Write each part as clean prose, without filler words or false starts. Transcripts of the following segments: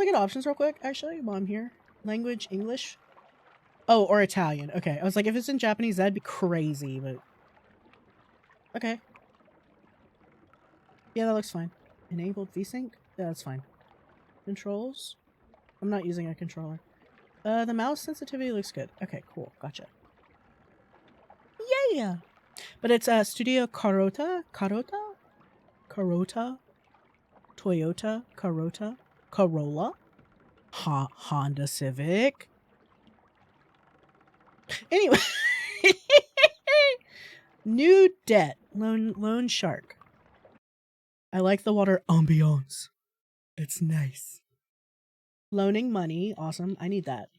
look at options real quick, actually, while I'm here. Language, English. Oh, or Italian. Okay, I was like, if it's in Japanese, that'd be crazy, but... Okay. Yeah, that looks fine. Enabled VSync? Yeah, that's fine. Controls? I'm not using a controller. The mouse sensitivity looks good. Okay, cool. Gotcha. Yeah! But it's Studio Carota? Carota? Toyota? Carota? Corolla? Honda Civic? Anyway. New debt. Loan shark. I like the water ambiance. It's nice. Loaning money. Awesome. I need that.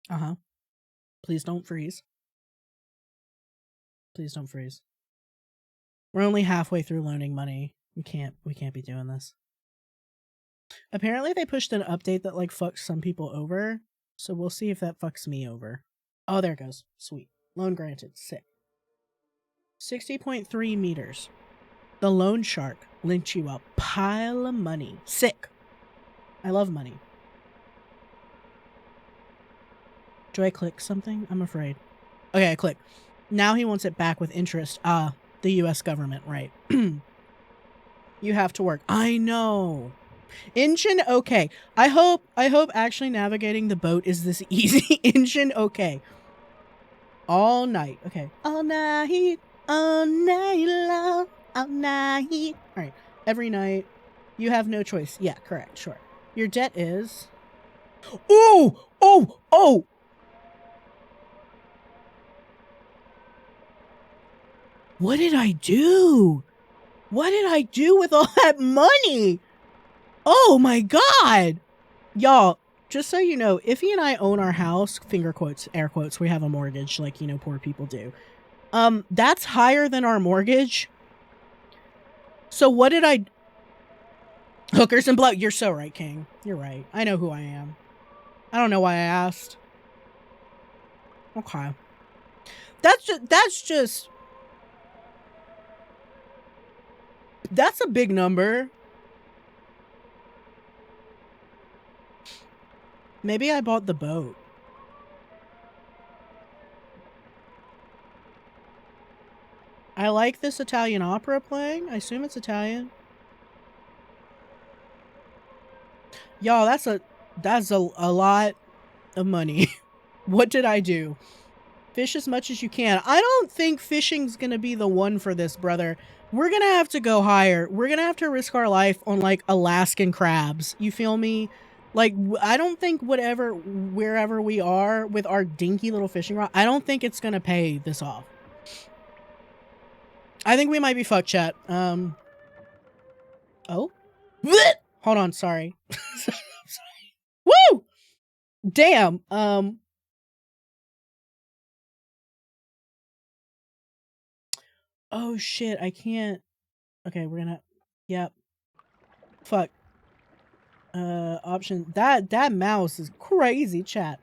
Uh-huh. Please don't freeze. Please don't freeze. We're only halfway through loaning money. We can't be doing this. Apparently they pushed an update that like fucks some people over. So we'll see if that fucks me over. Oh, there it goes. Sweet. Loan granted. Sick. 60.3 meters. The loan shark lent you a pile of money. Sick. I love money. Do I click something? I'm afraid. Okay, I click. Now he wants it back with interest. Ah, the US government, right. You have to work. I know. Engine okay. I hope actually navigating the boat is this easy. Engine okay. All night. Okay. All night long, all night. All right. Every night. You have no choice. Yeah, correct. Sure. Your debt is... Oh! Oh! Oh! What did I do? What did I do with all that money? Oh my god! Y'all, just so you know, Iffy and I own our house, finger quotes, air quotes, we have a mortgage like, you know, poor people do. That's higher than our mortgage. So what did I... Hookers and blow. You're so right, King. You're right. I know who I am. I don't know why I asked. Okay. That's just... That's a big number. Maybe I bought the boat. I like this Italian opera playing. I assume it's Italian. Y'all, that's a lot of money. What did I do? Fish as much as you can. I don't think fishing's gonna be the one for this, brother. We're gonna have to go higher. We're gonna have to risk our life on like Alaskan crabs. You feel me? Like, I don't think wherever we are with our dinky little fishing rod, I don't think it's gonna pay this off. I think we might be fucked, chat. Oh? Hold on, sorry. Sorry. Woo! Damn. Oh shit, I can't. Okay, we're gonna... Yep. Fuck. Option. That mouse is crazy, chat.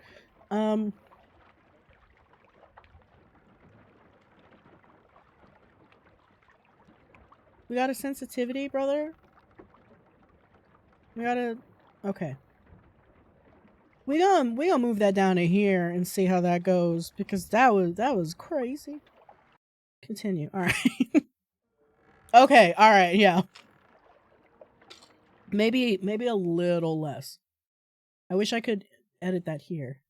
We got a sensitivity, brother? We gotta... Okay. We gonna move that down to here and see how that goes, because that was crazy. Continue. Alright. Okay, alright, yeah. Maybe a little less. I wish I could edit that here.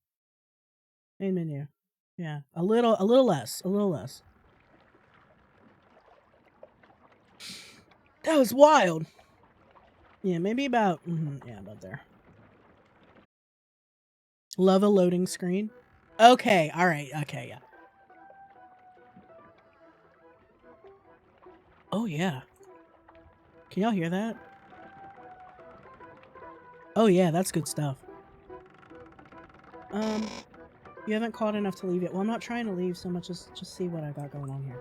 Main menu. Yeah, a little less. That was wild. Yeah, maybe about yeah, about there. Love a loading screen. Okay, all right. Okay, yeah. Oh yeah. Can y'all hear that? Oh yeah, that's good stuff. You haven't caught enough to leave yet. Well, I'm not trying to leave so much as just see what I got going on here.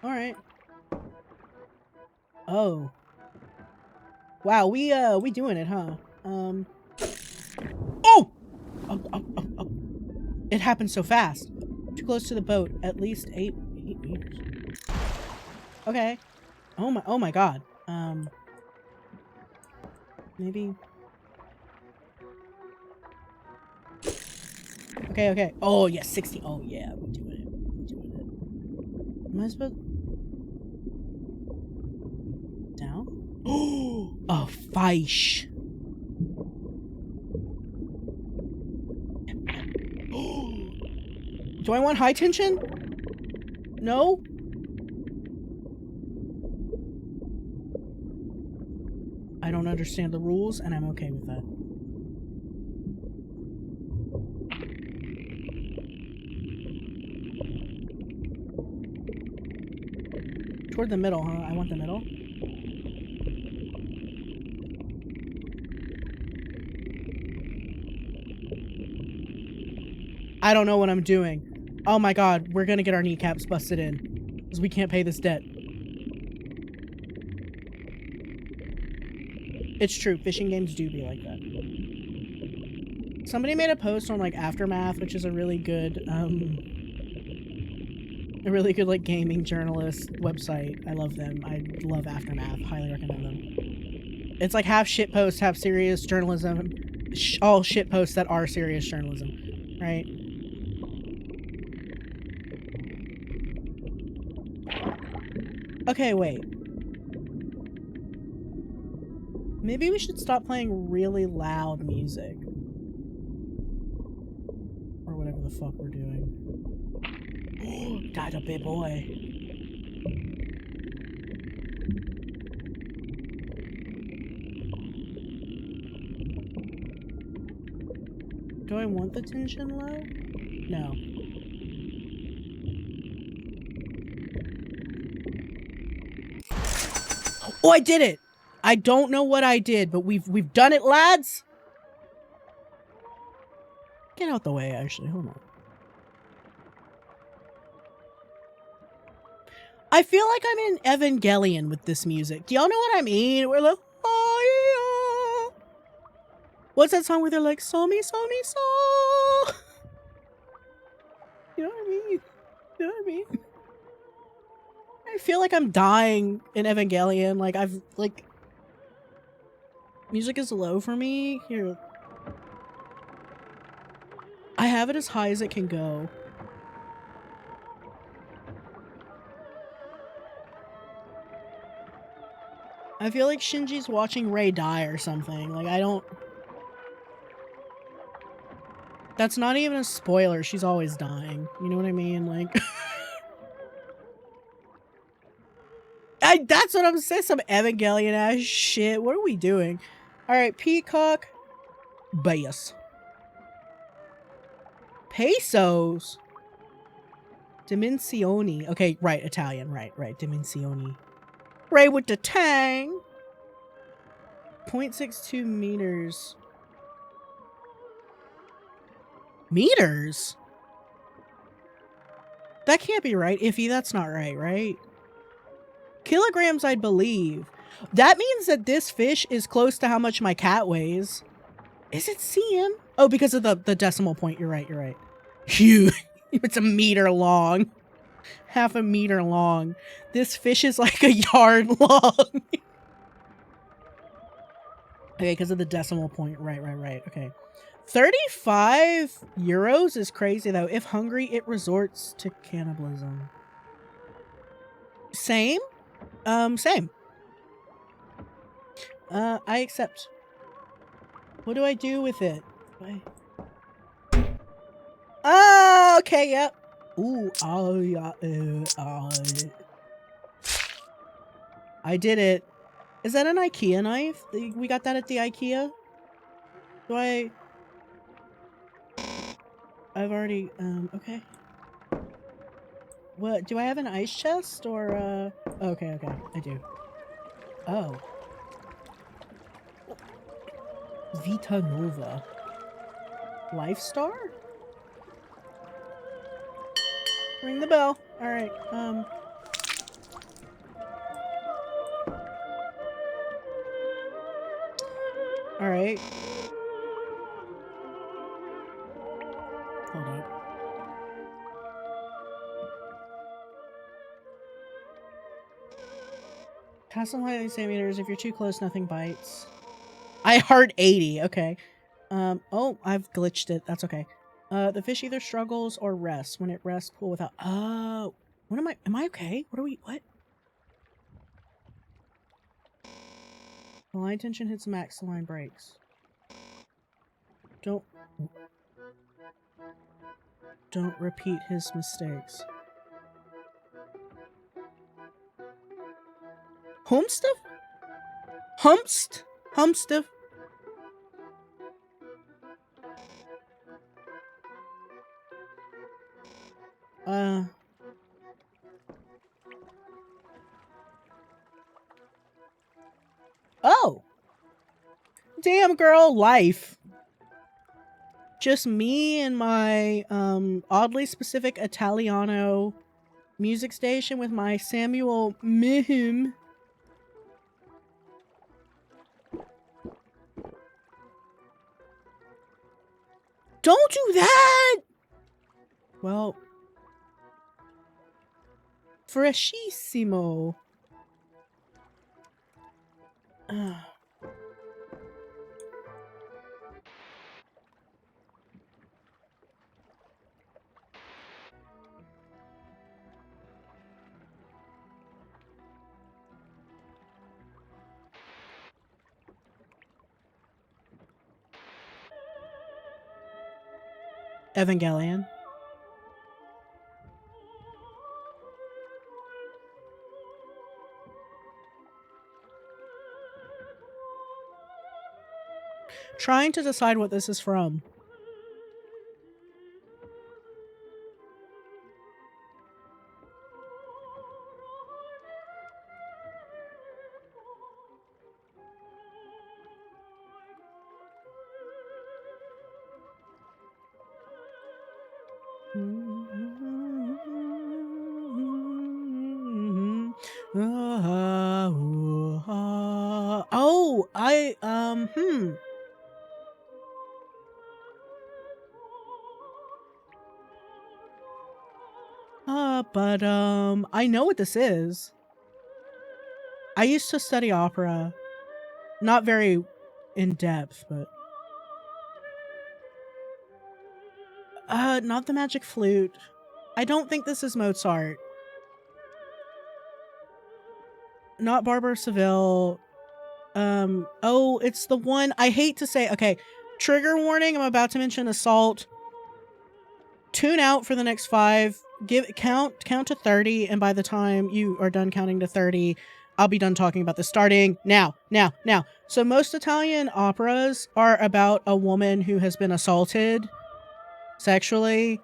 All right. Oh. Wow, we doing it, huh? Oh! Oh! It happened so fast. Too close to the boat. At least 8 meters. Okay. Oh my god. Maybe. Okay. Oh yeah, 60. Oh yeah, we're doing it. Am I supposed down? Oh, fish. Do I want high tension? No? I don't understand the rules, and I'm okay with that. Toward the middle, huh? I want the middle. I don't know what I'm doing. Oh my god, we're gonna get our kneecaps busted in. Because we can't pay this debt. It's true, fishing games do be like that. Somebody made a post on like Aftermath, which is a really good like gaming journalist website. I love them. I love Aftermath. Highly recommend them. It's like half shit posts, half serious journalism. All shit posts that are serious journalism, right? Okay, wait. Maybe we should stop playing really loud music. Or whatever the fuck we're doing. Died a big boy. Do I want the tension low? No. Oh, I did it! I don't know what I did, but we've done it, lads! Get out the way, actually. Hold on. I feel like I'm in Evangelion with this music. Do y'all know what I mean? We're like, oh, yeah. What's that song where they're like, so me, so me, so? You know what I mean? You know what I mean? I feel like I'm dying in Evangelion. Like, music is low for me. Here. I have it as high as it can go. I feel like Shinji's watching Rei die or something. Like, I don't... That's not even a spoiler. She's always dying. You know what I mean? Like... That's what I'm saying. Some Evangelion ass shit. What are we doing? Alright, Peacock. Bass. Pesos. Dimensioni. Okay, right. Italian. Right. Dimensioni. Ray with the tang. 0.62 meters. Meters? That can't be right. Iffy, that's not right, right? Kilograms, I'd believe. That means that this fish is close to how much my cat weighs. Is it cm? Oh, because of the decimal point. You're right. Huge. It's a meter long. Half a meter long. This fish is like a yard long. Okay, because of the decimal point. Right. Okay. 35 euros is crazy, though. If hungry, it resorts to cannibalism. Same? Same. I accept. What do I do with it? Oh, okay, yep. Ooh, oh, yeah, I did it. Is that an IKEA knife? We got that at the IKEA? I've already, okay. What, do I have an ice chest, or, okay, I do. Oh. Vita Nova. Life Star? Ring the bell. Alright, Alright. Hold up. Cast on light centimeters. If you're too close, nothing bites. I heart 80. Okay. Oh, I've glitched it. That's okay. The fish either struggles or rests. When it rests, pull without. Oh, what am I okay? What? The line tension hits max, the line breaks. Don't repeat his mistakes. Homstuff? Humstuff? Oh! Damn girl, life. Just me and my, oddly specific Italiano music station with my Samuel Mihim. Don't do that! Well, freshissimo. Evangelion. Trying to decide what this is from. Oh, but I know what this is. I used to study opera. Not very in depth, but not the magic flute. I don't think this is Mozart. Not Barbara Seville. Oh, it's the one I hate to say. Okay, trigger warning. I'm about to mention Assault. Tune out for the next 5. Count to 30, and by the time you are done counting to 30, I'll be done talking about this. Starting now. So most Italian operas are about a woman who has been assaulted sexually.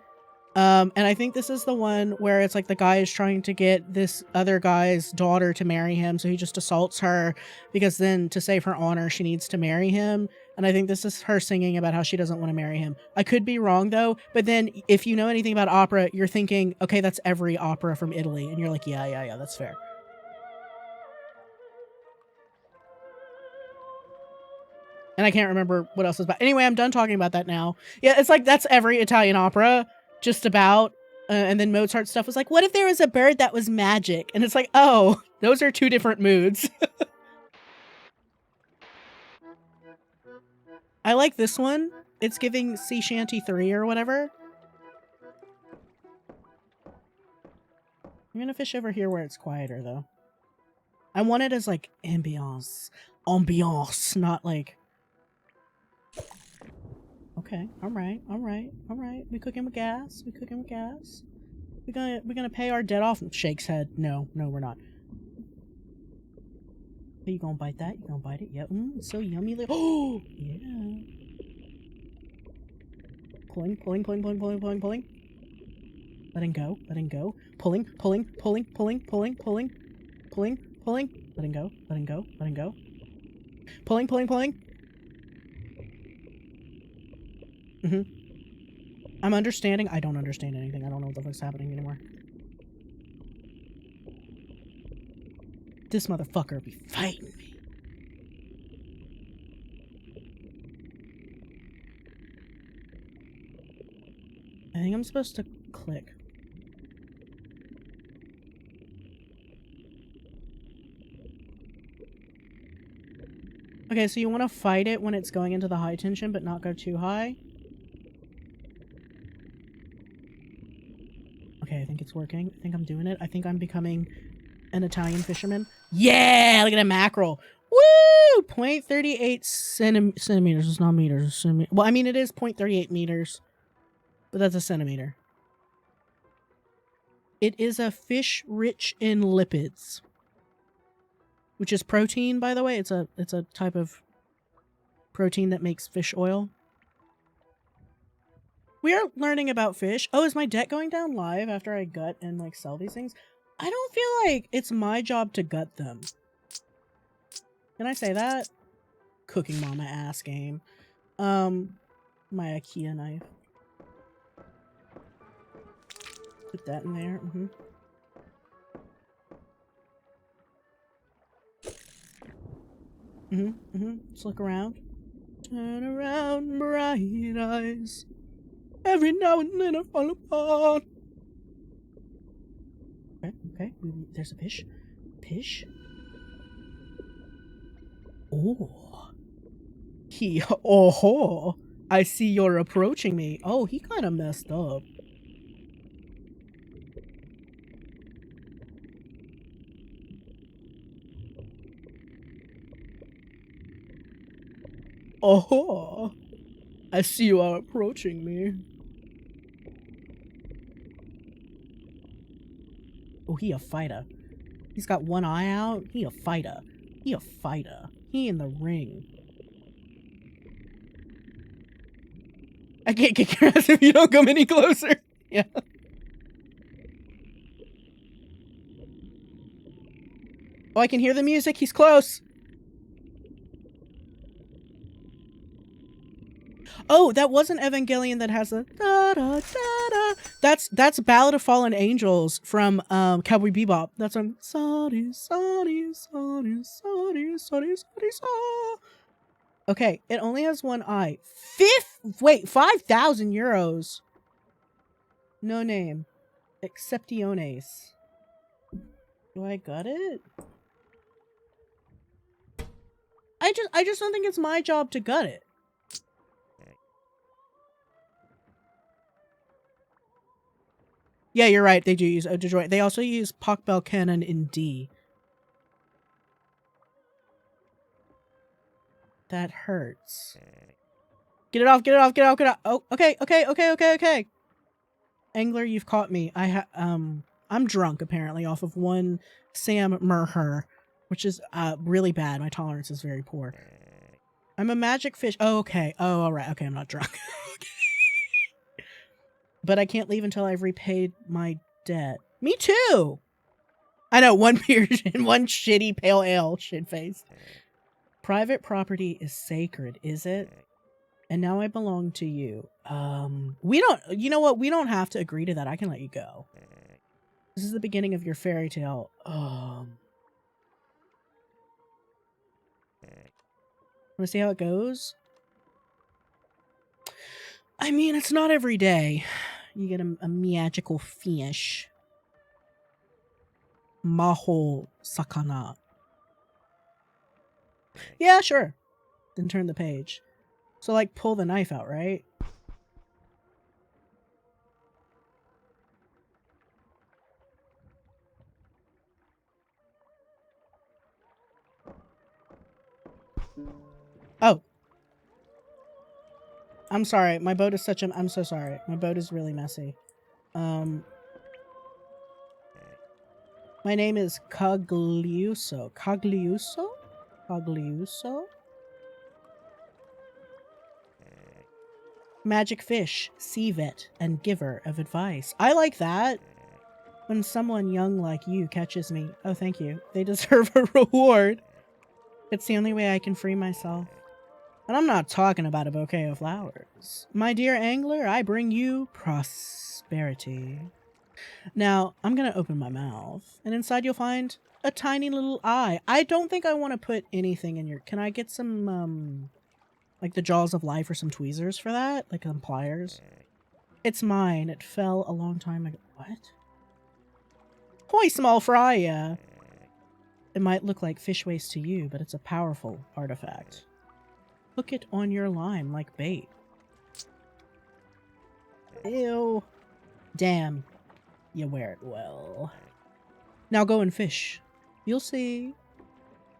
And I think this is the one where it's like the guy is trying to get this other guy's daughter to marry him, so he just assaults her because then to save her honor, she needs to marry him. And I think this is her singing about how she doesn't want to marry him. I could be wrong though, but then if you know anything about opera, you're thinking, okay, that's every opera from Italy. And you're like, yeah, that's fair. And I can't remember what else is about. Anyway, I'm done talking about that now. Yeah, it's like that's every Italian opera. Just about, and then Mozart stuff was like, what if there was a bird that was magic? And it's like, oh, those are 2 different moods. I like this one. It's giving Sea Shanty 3 or whatever. I'm gonna fish over here where it's quieter though. I want it as like ambiance, not like. Okay, all right. We cooking with gas. We're gonna pay our debt off. Shake's head. No, we're not. Are you gonna bite that? You gonna bite it? Yeah. It's so yummy. Oh, yeah. Pulling. Letting go. Pulling. Letting go. Pulling. I'm understanding. I don't understand anything. I don't know what the fuck's happening anymore. This motherfucker be fighting me. I think I'm supposed to click. Okay, so you want to fight it when it's going into the high tension, but not go too high. Okay, I think it's working. I think I'm doing it. I think I'm becoming an Italian fisherman. Yeah! Look at a mackerel. Woo! 0.38 centimeters. It's not meters. Well, I mean, it is 0.38 meters. But that's a centimeter. It is a fish rich in lipids. Which is protein, by the way. It's a type of protein that makes fish oil. We are learning about fish. Oh, is my debt going down live after I gut and like sell these things? I don't feel like it's my job to gut them. Can I say that? Cooking Mama ass game. My IKEA knife. Put that in there. Let's look around. Turn around, bright eyes. Every now and then I fall apart. Okay. There's a fish. Fish? Oh. Oh. I see you're approaching me. Oh, he kind of messed up. Oh. I see you are approaching me. Oh, he a fighter. He's got one eye out. He a fighter. He a fighter. He in the ring. I can't kick your ass if you don't come any closer. Yeah. Oh, I can hear the music. He's close. Oh, that wasn't Evangelion that has a da da da da. That's Ballad of Fallen Angels from Cowboy Bebop. That's on sorry. Okay, it only has one eye. 5,000 euros. No name. Exceptiones. Do I got it? I just don't think it's my job to gut it. Yeah, you're right. They do use Detroit. They also use Pak Bel Cannon in D. That hurts. Get it off, get it off, get it off, get it off. Oh, okay. Angler, you've caught me. I'm drunk, apparently, off of one Sam Merher, which is really bad. My tolerance is very poor. I'm a magic fish. Oh, okay. Oh, all right. Okay, I'm not drunk. But I can't leave until I've repaid my debt. Me too! I know, one beer and one shitty pale ale, shit-faced. Private property is sacred, is it? And now I belong to you. We don't, you know what? We don't have to agree to that. I can let you go. This is the beginning of your fairy tale. Wanna see how it goes? I mean, it's not every day you get a magical fish. Maho sakana. Yeah, sure. Then turn the page. So, like, pull the knife out, right? Oh. I'm sorry. My boat is such a... I'm so sorry. My boat is really messy. My name is Cogliuso. Cogliuso? Cogliuso? Magic fish, sea vet, and giver of advice. I like that. When someone young like you catches me, oh, thank you. They deserve a reward. It's the only way I can free myself. And I'm not talking about a bouquet of flowers. My dear angler, I bring you prosperity. Now, I'm gonna open my mouth, and inside you'll find a tiny little eye. I don't think I want to put anything in your... Can I get some, like the Jaws of Life or some tweezers for that? Like some pliers? It's mine. It fell a long time ago. What? Hoy, small fry, yeah. It might look like fish waste to you, but it's a powerful artifact. hook it on your line like bait. Ew. Damn. You wear it well. Now go and fish. You'll see.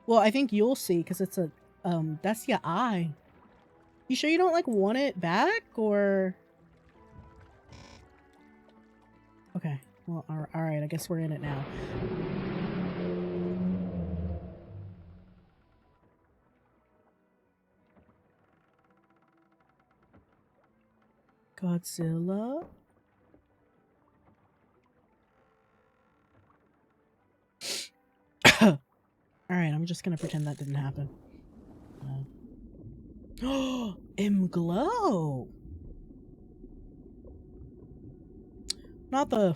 Well, I think you'll see, because it's a, that's your eye. You sure you don't, like, want it back, or? Okay. Well, alright, I guess we're in it now. Godzilla? Alright, I'm just gonna pretend that didn't happen. Oh, glow. Not the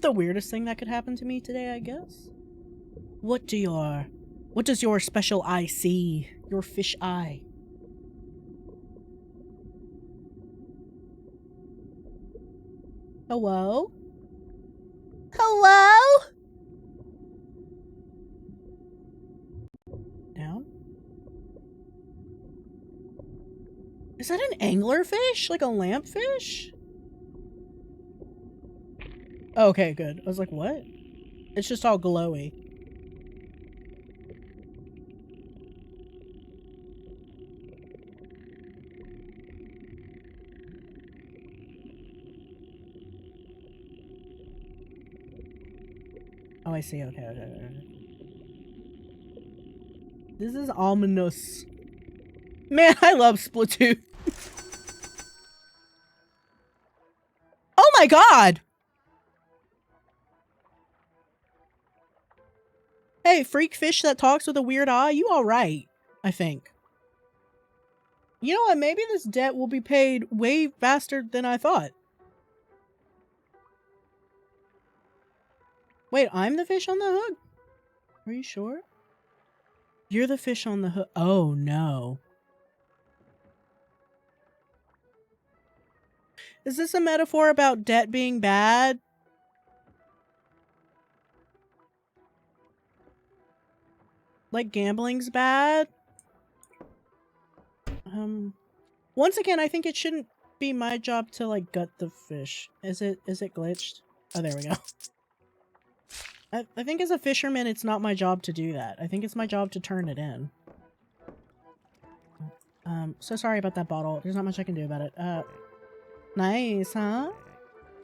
weirdest thing that could happen to me today, I guess. What does your special eye see? Your fish eye. Hello? Hello? Down? Is that an anglerfish? Like a lampfish? Okay, good. I was like, what? It's just all glowy. Oh, I see. Okay. This is ominous. Man, I love Splatoon. Oh my god! Hey, freak fish that talks with a weird eye, you alright, I think. You know what, maybe this debt will be paid way faster than I thought. Wait, I'm the fish on the hook? Are you sure? You're the fish on the hook. Oh no. Is this a metaphor about debt being bad? Like gambling's bad? Once again, I think it shouldn't be my job to like gut the fish. Is it glitched? Oh, there we go. I think as a fisherman, it's not my job to do that. I think it's my job to turn it in. So sorry about that bottle. There's not much I can do about it. Nice, huh?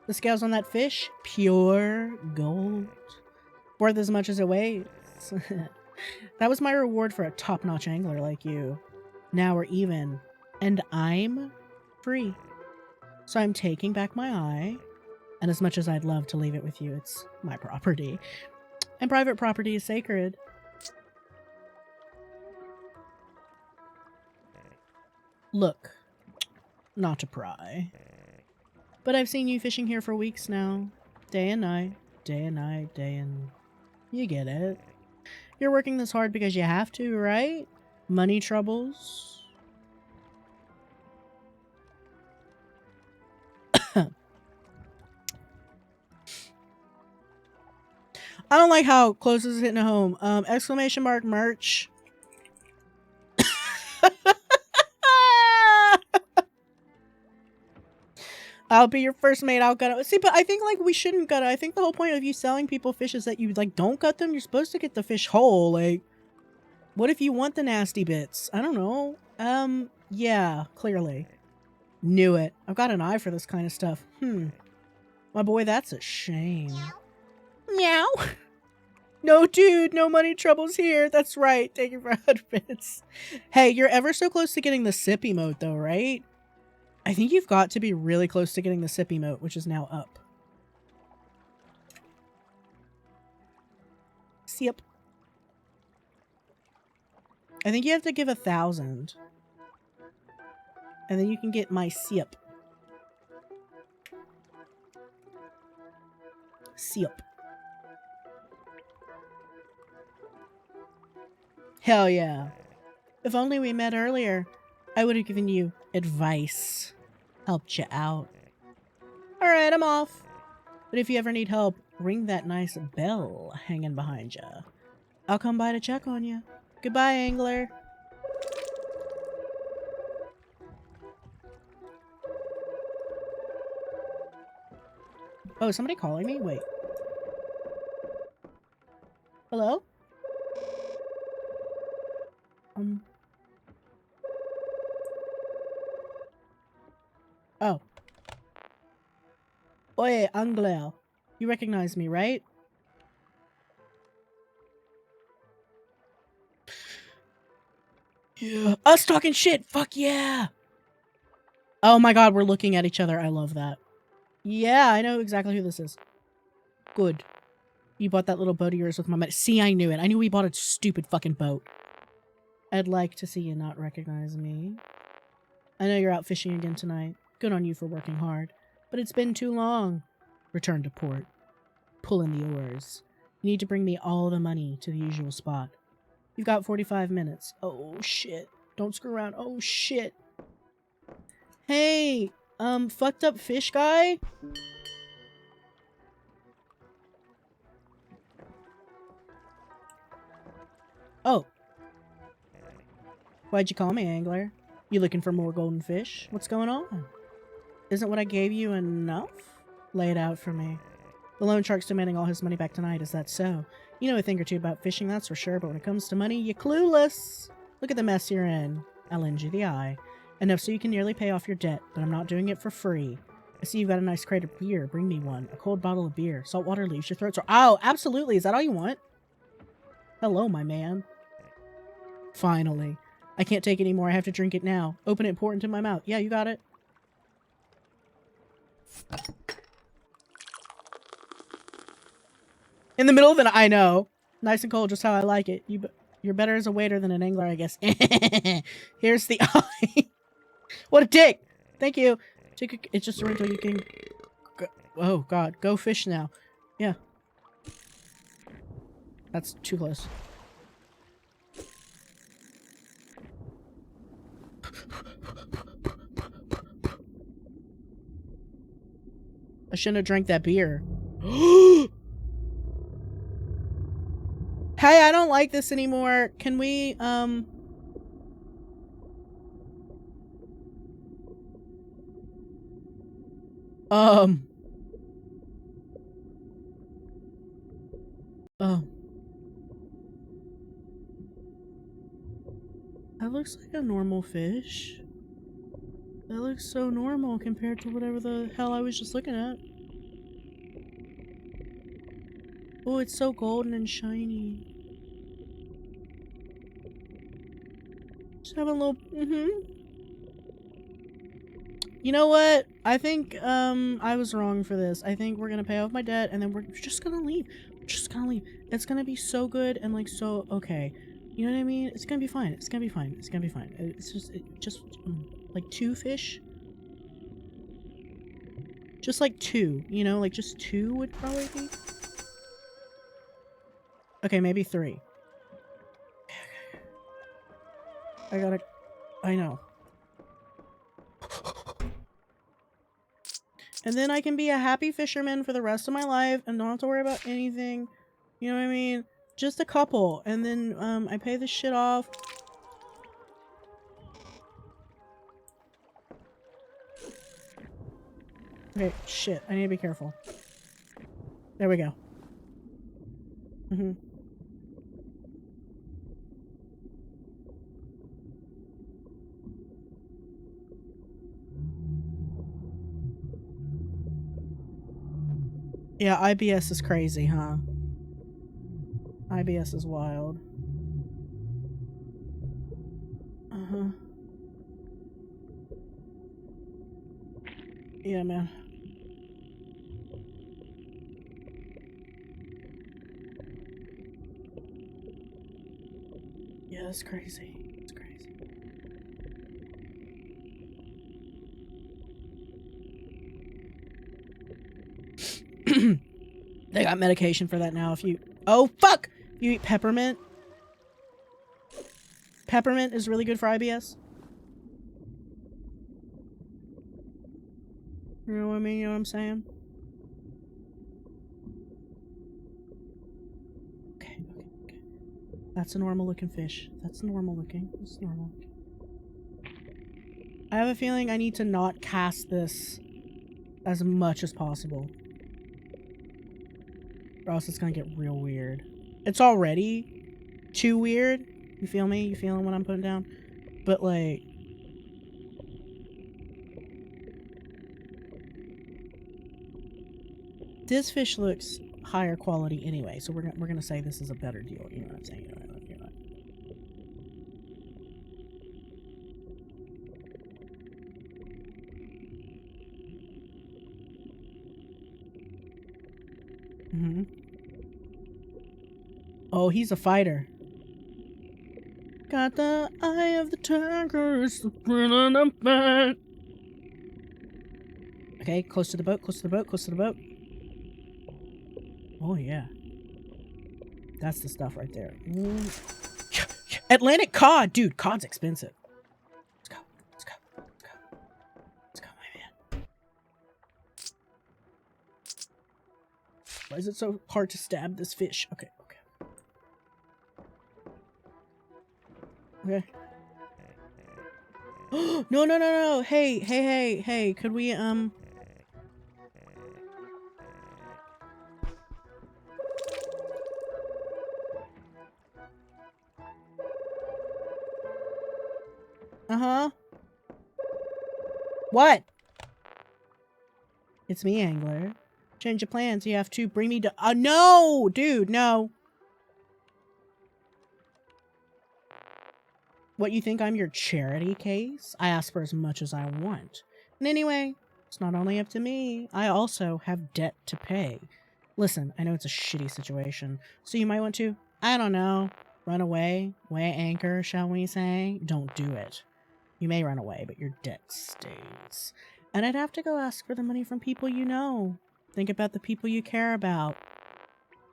The scales on that fish, pure gold. Worth as much as it weighs. That was my reward for a top-notch angler like you. Now we're even. And I'm free. So I'm taking back my eye. And as much as I'd love to leave it with you, it's my property. And private property is sacred. Look, not to pry, but I've seen you fishing here for weeks now. Day and night, day and night, day and... You get it. You're working this hard because you have to, right? Money troubles. I don't like how close this is hitting home. Exclamation mark merch. I'll be your first mate. I'll gut it. See, but I think like we shouldn't gut it. I think the whole point of you selling people fish is that you like don't gut them. You're supposed to get the fish whole. Like, what if you want the nasty bits? I don't know. Yeah, clearly. Knew it. I've got an eye for this kind of stuff. My boy, that's a shame. Meow. No, dude, no money troubles here. That's right. Take it for 100 bits. Hey, you're ever so close to getting the sip emote, though, right? I think you've got to be really close to getting the sip emote, which is now up. Sip. I think you have to give 1,000. And then you can get my sip. Sip. Hell yeah. If only we met earlier, I would have given you advice. Helped you out. Alright, I'm off. But if you ever need help, ring that nice bell hanging behind you. I'll come by to check on you. Goodbye, angler. Oh, is somebody calling me? Wait. Hello? Oh. Oye, Angleo. You recognize me, right? Yeah. Us talking shit! Fuck yeah! Oh my god, we're looking at each other. I love that. Yeah, I know exactly who this is. Good. You bought that little boat of yours with my money. See, I knew it. I knew we bought a stupid fucking boat. I'd like to see you not recognize me. I know you're out fishing again tonight. Good on you for working hard. But it's been too long. Return to port. Pull in the oars. You need to bring me all the money to the usual spot. You've got 45 minutes. Oh, shit. Don't screw around. Oh, shit. Hey, fucked up fish guy? Oh. Why'd you call me, angler? You looking for more golden fish? What's going on? Isn't what I gave you enough? Lay it out for me. The loan shark's demanding all his money back tonight, is that so? You know a thing or two about fishing, that's for sure, but when it comes to money, you're clueless. Look at the mess you're in. I'll lend you the eye. Enough so you can nearly pay off your debt, but I'm not doing it for free. I see you've got a nice crate of beer. Bring me one. A cold bottle of beer. Salt water leaves your throat sore. Oh, absolutely. Is that all you want? Hello, my man. Finally. I can't take it anymore. I have to drink it now. Open it and pour it into my mouth. Yeah, you got it. In the middle of the I know. Nice and cold, just how I like it. You're better as a waiter than an angler, I guess. Here's the eye. What a dick! Thank you. It's just a rental. You can. Go, oh God, go fish now. Yeah. That's too close. I shouldn't have drank that beer. Hey, I don't like this anymore. Can we, that looks like a normal fish. That looks so normal compared to whatever the hell I was just looking at. Oh, it's so golden and shiny. Just having a little, You know what? I think, I was wrong for this. I think we're gonna pay off my debt and then we're just gonna leave. We're just gonna leave. It's gonna be so good and like so okay. You know what I mean? It's gonna be fine. It's gonna be fine. It's gonna be fine. It's just like 2 fish. Just like 2, you know, like just 2 would probably be. Okay, maybe 3. I know. And then I can be a happy fisherman for the rest of my life and don't have to worry about anything. You know what I mean? Just a couple. And then, I pay this shit off. Okay, shit. I need to be careful. There we go. Yeah, IBS is crazy, huh? IBS is wild. Yeah, man. Yeah, that's crazy. It's crazy. They got medication for that now if you... Oh, fuck! You eat peppermint? Peppermint is really good for IBS. You know what I mean? You know what I'm saying? Okay. That's a normal looking fish. That's normal looking. It's normal. I have a feeling I need to not cast this as much as possible. Or else it's gonna get real weird. It's already too weird. You feel me? You feeling what I'm putting down? But like... this fish looks higher quality anyway, so we're gonna say this is a better deal. You know what I'm saying? You know what? Mm-hmm. Oh, he's a fighter. Got the eye of the tiger, it's the grin on the back. Okay, close to the boat, close to the boat, close to the boat. Oh, yeah. That's the stuff right there. Atlantic cod! Dude, cod's expensive. Let's go, let's go, let's go. Let's go, my man. Why is it so hard to stab this fish? Okay, okay. Okay. No, no, no, no. Hey, hey, hey, hey. Could we, Uh-huh. What? It's me, Angler. Change of plans. You have to bring me to... no! Dude, no. What, you think I'm your charity case? I ask for as much as I want. And anyway, it's not only up to me. I also have debt to pay. Listen, I know it's a shitty situation, so you might want to, I don't know, run away, weigh anchor, shall we say? Don't do it. You may run away, but your debt stays. And I'd have to go ask for the money from people you know. Think about the people you care about.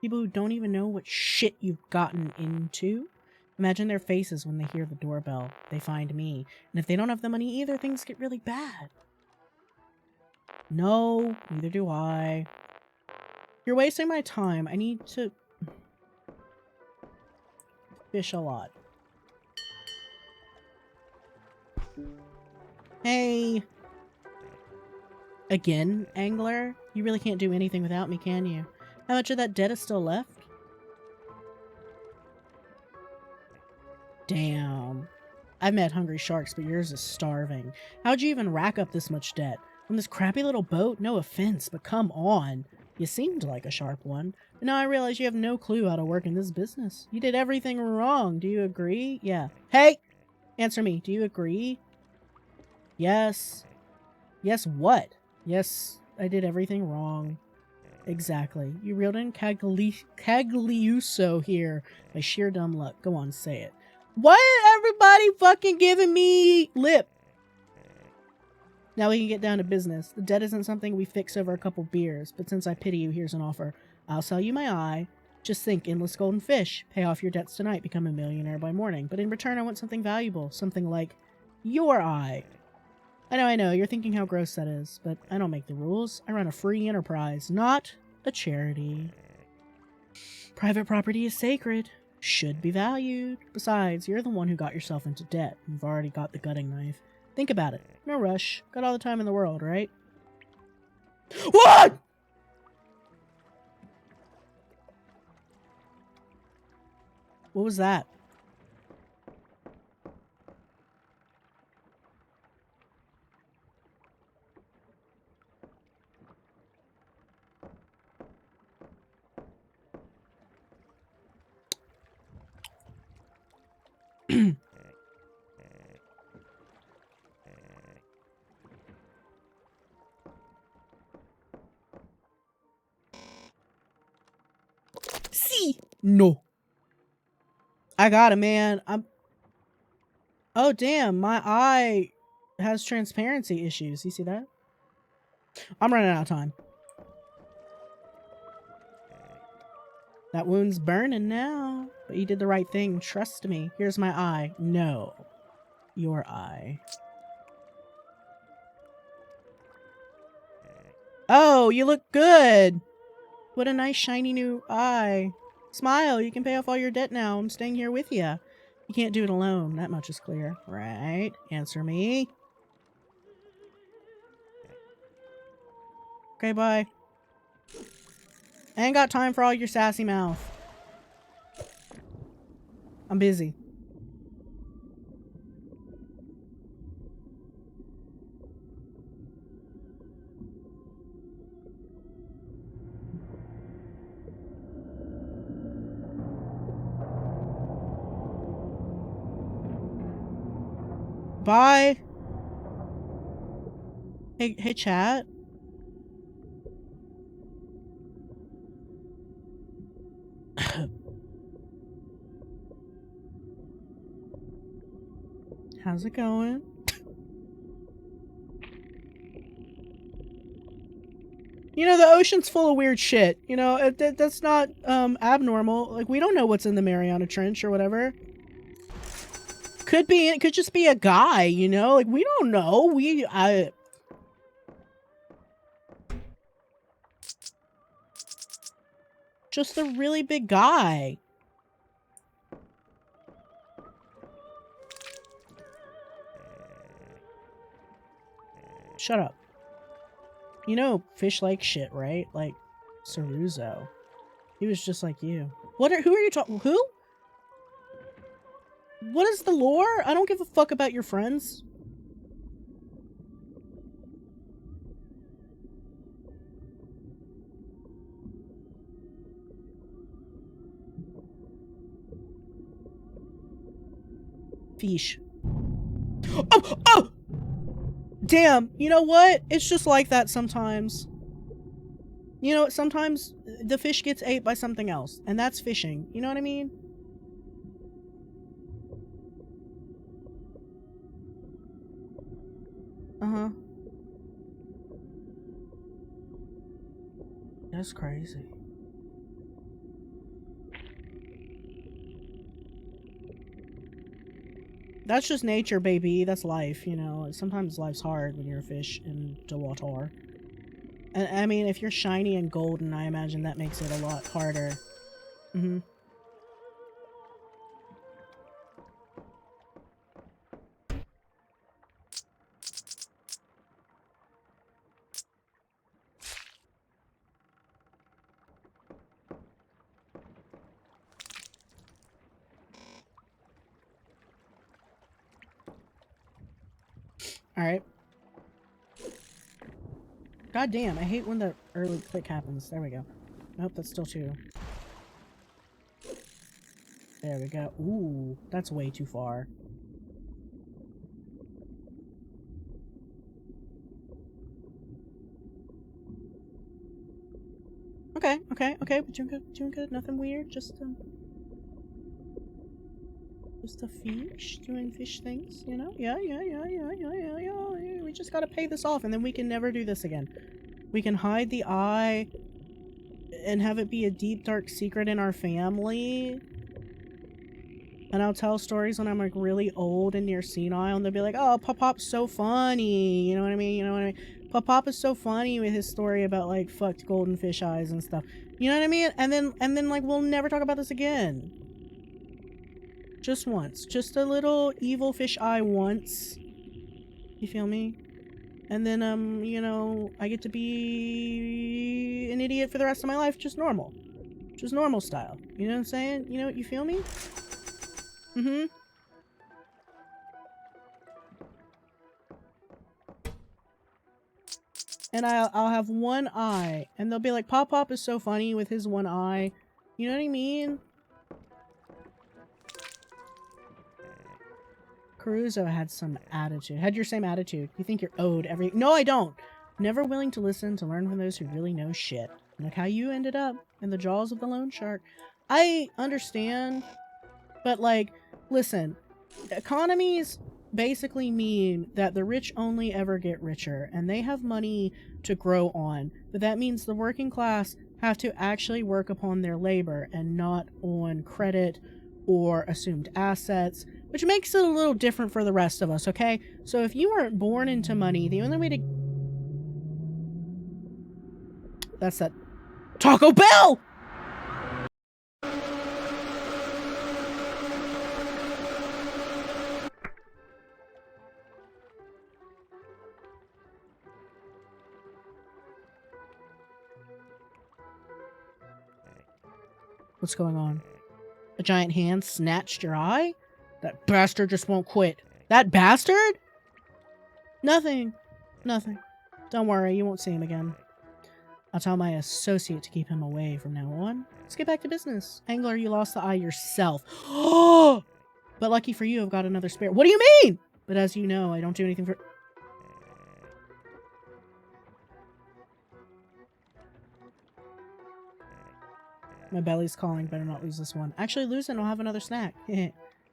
People who don't even know what shit you've gotten into. Imagine their faces when they hear the doorbell. They find me. And if they don't have the money either, things get really bad. No, neither do I. You're wasting my time. I need to fish a lot. Hey. Again, Angler? You really can't do anything without me, can you? How much of that debt is still left? Damn. I've met hungry sharks, but yours is starving. How'd you even rack up this much debt? On this crappy little boat? No offense, but come on. You seemed like a sharp one. But now I realize you have no clue how to work in this business. You did everything wrong. Do you agree? Yeah. Hey! Answer me. Do you agree? Yes. Yes, what? Yes, I did everything wrong. Exactly. You reeled in Cagliuso here by sheer dumb luck. Go on, say it. Why is everybody fucking giving me lip? Now we can get down to business. The debt isn't something we fix over a couple beers, but since I pity you, here's an offer. I'll sell you my eye. Just think, endless golden fish. Pay off your debts tonight, become a millionaire by morning. But in return, I want something valuable. Something like your eye. I know, you're thinking how gross that is, but I don't make the rules. I run a free enterprise, not a charity. Private property is sacred. Should be valued. Besides, you're the one who got yourself into debt. You've already got the gutting knife. Think about it. No rush. Got all the time in the world, right? What?! What was that? See? No. I got it, man. Oh, damn. My eye has transparency issues. You see that? I'm running out of time. That wound's burning now. But you did the right thing. Trust me. Here's my eye. No. Your eye. Oh, you look good. What a nice shiny new eye. Smile. You can pay off all your debt now. I'm staying here with you. You can't do it alone. That much is clear. Right? Answer me. Okay, bye. I ain't got time for all your sassy mouth. I'm busy. Bye. Hey, chat. How's it going? You know, the ocean's full of weird shit. You know, that's not abnormal. Like, we don't know what's in the Mariana Trench or whatever. It could just be a guy, you know? Like, we don't know. Just a really big guy. Shut up. You know, fish like shit, right? Like, Ceruzo. He was just like you. Who are you talking? Who? What is the lore? I don't give a fuck about your friends. Fish. Oh! Damn, you know what? It's just like that sometimes. You know, sometimes the fish gets ate by something else, and that's fishing. You know what I mean? Uh-huh. That's crazy. That's just nature, baby. That's life, you know. Sometimes life's hard when you're a fish in the water. And I mean, if you're shiny and golden, I imagine that makes it a lot harder. Mm-hmm. Alright. God damn, I hate when the early click happens. There we go. Nope, that's still 2. There we go. Ooh, that's way too far. Okay, we're doing good, nothing weird, just a fish doing fish things, you know? Yeah. We just gotta pay this off and then we can never do this again. We can hide the eye and have it be a deep, dark secret in our family. And I'll tell stories when I'm like really old and near senile and they'll be like, oh, Pop-Pop's so funny. You know what I mean? Pop-Pop is so funny with his story about like fucked golden fish eyes and stuff. You know what I mean? And then like we'll never talk about this again. Just once. Just a little evil fish eye once. You feel me? And then, you know, I get to be an idiot for the rest of my life, just normal. Just normal style. You know what I'm saying? You know, you feel me? Mm-hmm. And I'll have one eye, and they'll be like, Pop-Pop is so funny with his one eye. You know what I mean? Caruso had some attitude. Had your same attitude. You think you're owed every— No, I don't! Never willing to listen to learn from those who really know shit. Look how you ended up in the jaws of the loan shark. I understand, but like, listen, economies basically mean that the rich only ever get richer, and they have money to grow on, but that means the working class have to actually work upon their labor and not on credit or assumed assets, which makes it a little different for the rest of us, okay? So if you weren't born into money, the only way to— That's that Taco Bell! What's going on? A giant hand snatched your eye? That bastard just won't quit. That bastard? Nothing. Nothing. Don't worry, you won't see him again. I'll tell my associate to keep him away from now on. Let's get back to business. Angler, you lost the eye yourself. Oh! But lucky for you, I've got another spare. What do you mean? But as you know, I don't do anything for... My belly's calling. Better not lose this one. Actually, lose it and I'll have another snack.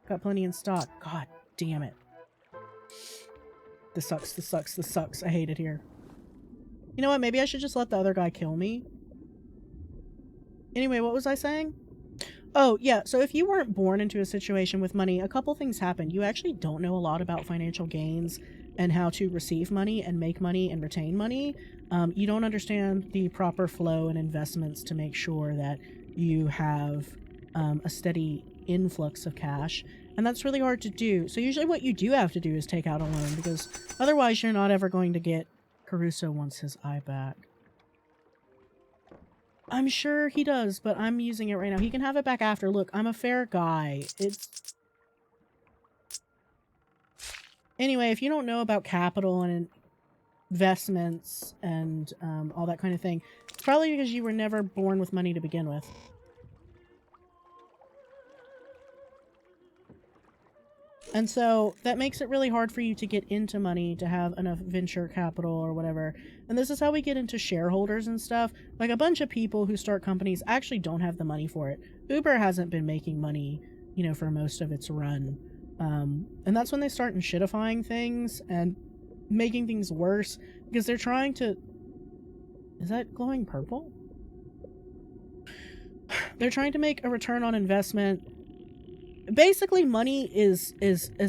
Got plenty in stock. God damn it. This sucks. This sucks. This sucks. I hate it here. You know what? Maybe I should just let the other guy kill me. Anyway, what was I saying? Oh, yeah. So if you weren't born into a situation with money, a couple things happen. You actually don't know a lot about financial gains and how to receive money and make money and retain money. You don't understand the proper flow and investments to make sure that you have a steady influx of cash. And that's really hard to do. So usually what you do have to do is take out a loan, because otherwise you're not ever going to get... Caruso wants his eye back. I'm sure he does, but I'm using it right now. He can have it back after. Look, I'm a fair guy. It's... Anyway, if you don't know about capital and investments and all that kind of thing, it's probably because you were never born with money to begin with. And so that makes it really hard for you to get into money, to have enough venture capital or whatever. And this is how we get into shareholders and stuff. Like, a bunch of people who start companies actually don't have the money for it. Uber hasn't been making money, you know, for most of its run. And that's when they start shitifying things and making things worse, because they're trying to... Is that glowing purple? They're trying to make a return on investment. Basically, money is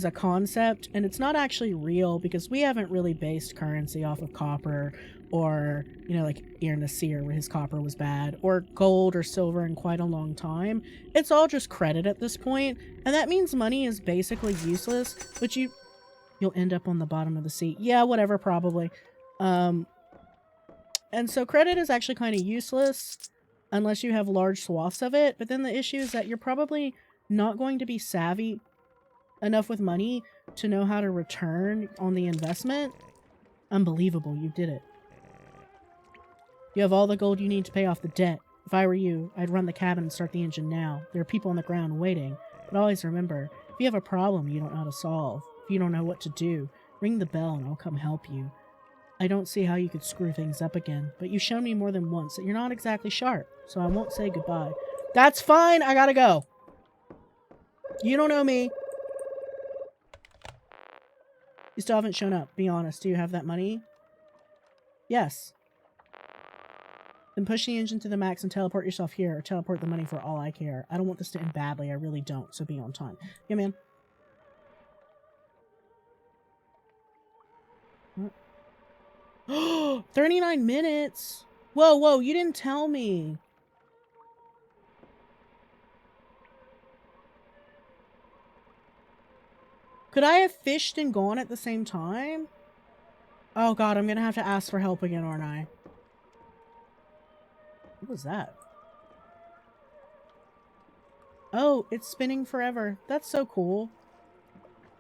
a concept, and it's not actually real, because we haven't really based currency off of copper, or, you know, like Ear Nasir, where his copper was bad, or gold or silver in quite a long time. It's all just credit at this point, and that means money is basically useless, but you'll end up on the bottom of the sea. Yeah, whatever, probably. And so credit is actually kind of useless unless you have large swaths of it, but then the issue is that you're probably not going to be savvy enough with money to know how to return on the investment. Unbelievable, you did it. You have all the gold you need to pay off the debt. If I were you, I'd run the cabin and start the engine now. There are people on the ground waiting. But always remember, if you have a problem you don't know how to solve, if you don't know what to do, ring the bell and I'll come help you. I don't see how you could screw things up again, but you've shown me more than once that you're not exactly sharp, so I won't say goodbye. That's fine, I gotta go. You don't know me. You still haven't shown up. Be honest. Do you have that money? Yes. Then push the engine to the max and teleport yourself here, or teleport the money for all I care. I don't want this to end badly. I really don't, so be on time. Yeah, man. What? 39 minutes? Whoa, whoa, you didn't tell me. Could I have fished and gone at the same time? Oh god, I'm gonna have to ask for help again, aren't I? What was that? Oh, it's spinning forever. That's so cool.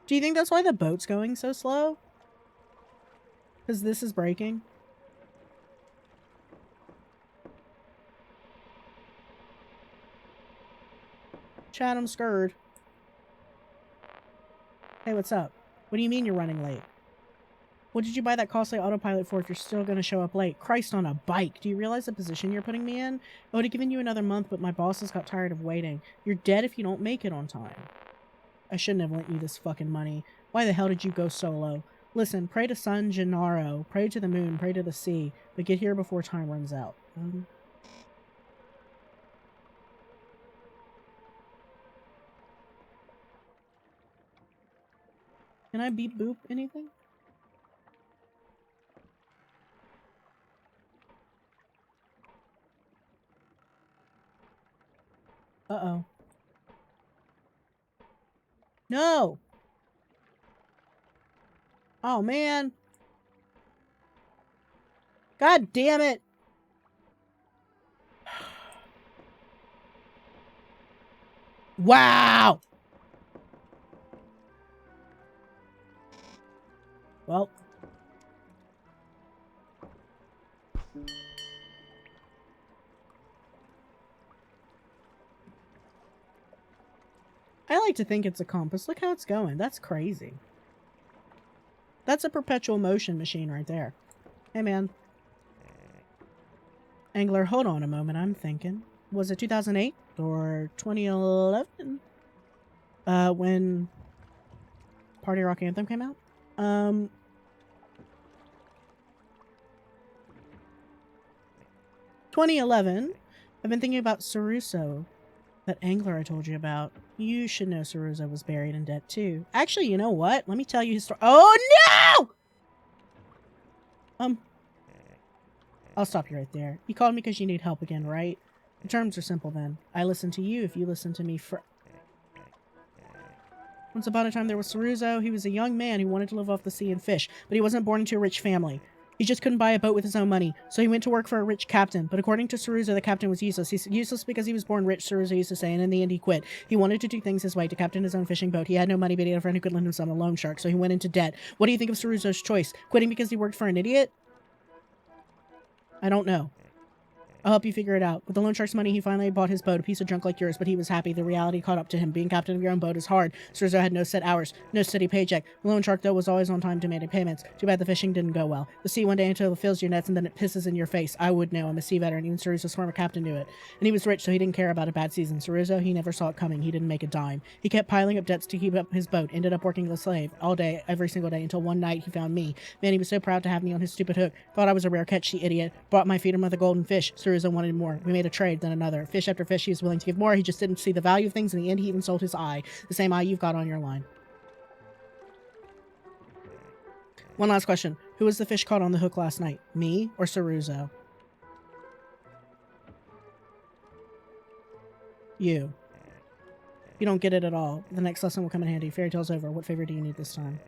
Do you think that's why the boat's going so slow? Because this is breaking? Chad, I'm scared. Hey, what's up? What do you mean you're running late? What did you buy that costly autopilot for if you're still going to show up late? Christ on a bike. Do you realize the position you're putting me in? I would have given you another month, but my bosses got tired of waiting. You're dead if you don't make it on time. I shouldn't have lent you this fucking money. Why the hell did you go solo? Listen, pray to Sun Gennaro, pray to the moon, pray to the sea, but get here before time runs out. Can I beep boop anything? Uh-oh. No! Oh, man. God damn it. Wow! Well. I like to think it's a compass. Look how it's going. That's crazy. That's a perpetual motion machine right there. Hey, man. Angler, hold on a moment. I'm thinking. Was it 2008 or 2011? When Party Rock Anthem came out? 2011. I've been thinking about Saruso. That angler I told you about. You should know Saruso was buried in debt too. Actually, you know what? Let me tell you his story. Oh no! I'll stop you right there. You called me because you need help again, right? The terms are simple then. I listen to you if you listen to me for... Once upon a time there was Saruso. He was a young man who wanted to live off the sea and fish, but he wasn't born into a rich family. He just couldn't buy a boat with his own money, so he went to work for a rich captain. But according to Saruso, the captain was useless. He's useless because he was born rich, Saruso used to say, and in the end he quit. He wanted to do things his way, to captain his own fishing boat. He had no money, but he had a friend who could lend him some, a loan shark, so he went into debt. What do you think of Saruso's choice? Quitting because he worked for an idiot? I don't know. I'll help you figure it out. With the loan shark's money, he finally bought his boat, a piece of junk like yours, but he was happy. The reality caught up to him. Being captain of your own boat is hard. Saruso had no set hours, no steady paycheck. The loan shark, though, was always on time demanding payments. Too bad the fishing didn't go well. The sea one day until it fills your nets, and then it pisses in your face. I would know. I'm a sea veteran. Even Saruso's former captain knew it. And he was rich, so he didn't care about a bad season. Saruso, he never saw it coming. He didn't make a dime. He kept piling up debts to keep up his boat. Ended up working as a slave all day, every single day, until one night he found me. Man, he was so proud to have me on his stupid hook. Thought I was a rare catch, the idiot. Brought my feeder mother golden fish. Saruso wanted more. We made a trade, then another. Fish after fish, he was willing to give more. He just didn't see the value of things. In the end, he even sold his eye. The same eye you've got on your line. One last question. Who was the fish caught on the hook last night? Me or Saruso? You. You don't get it at all. The next lesson will come in handy. Fairy tale's over. What favor do you need this time?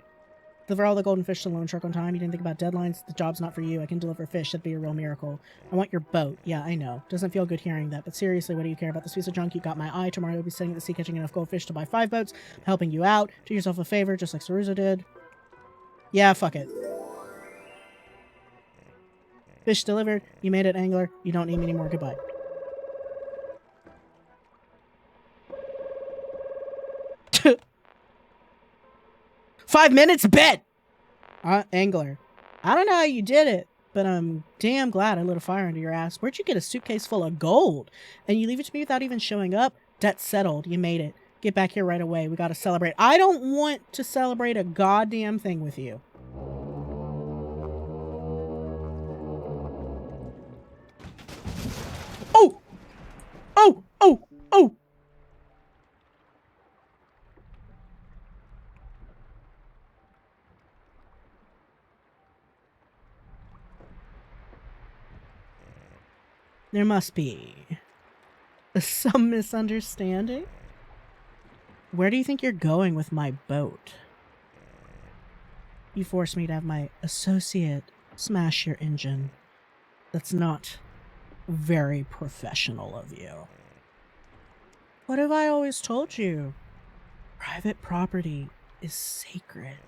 Deliver all the golden fish to the loan shark on time. You didn't think about deadlines? The job's not for you. I can deliver fish. That'd be a real miracle. I want your boat. Yeah, I know. Doesn't feel good hearing that. But seriously, what do you care about this piece of junk? You got my eye. Tomorrow you'll be sitting at the sea catching enough goldfish to buy 5 boats. I'm helping you out. Do yourself a favor, just like Saruso did. Yeah, fuck it. Fish delivered. You made it, angler. You don't need me anymore. Goodbye. Five minutes? Bet! Angler. I don't know how you did it, but I'm damn glad I lit a fire under your ass. Where'd you get a suitcase full of gold? And you leave it to me without even showing up? Debt settled. You made it. Get back here right away. We gotta celebrate. I don't want to celebrate a goddamn thing with you. Oh! Oh! Oh! Oh! There must be some misunderstanding. Where do you think you're going with my boat? You forced me to have my associate smash your engine. That's not very professional of you. What have I always told you? Private property is sacred.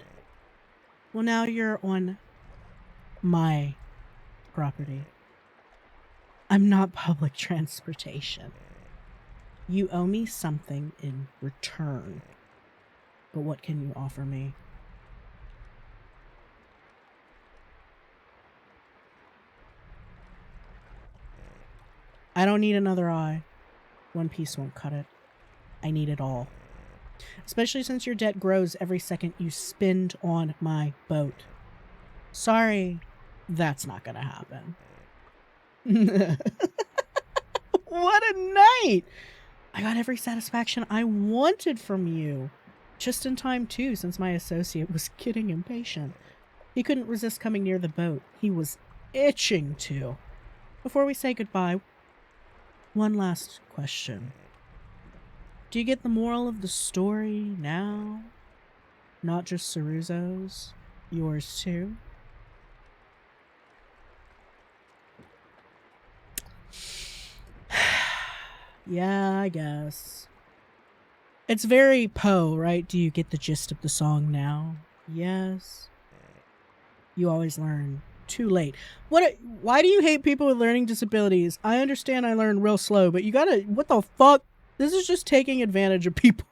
Well, now you're on my property. I'm not public transportation. You owe me something in return. But what can you offer me? I don't need another eye. One piece won't cut it. I need it all. Especially since your debt grows every second you spend on my boat. Sorry, that's not gonna happen. What a night! I got every satisfaction I wanted from you. Just in time, too, since my associate was getting impatient. He couldn't resist coming near the boat. He was itching to. Before we say goodbye, one last question. Do you get the moral of the story now? Not just Saruso's, yours too? Yeah, I guess. It's very Poe, right? Do you get the gist of the song now? Yes. You always learn too late. Why do you hate people with learning disabilities? I understand I learned real slow, but you gotta, what the fuck? This is just taking advantage of people.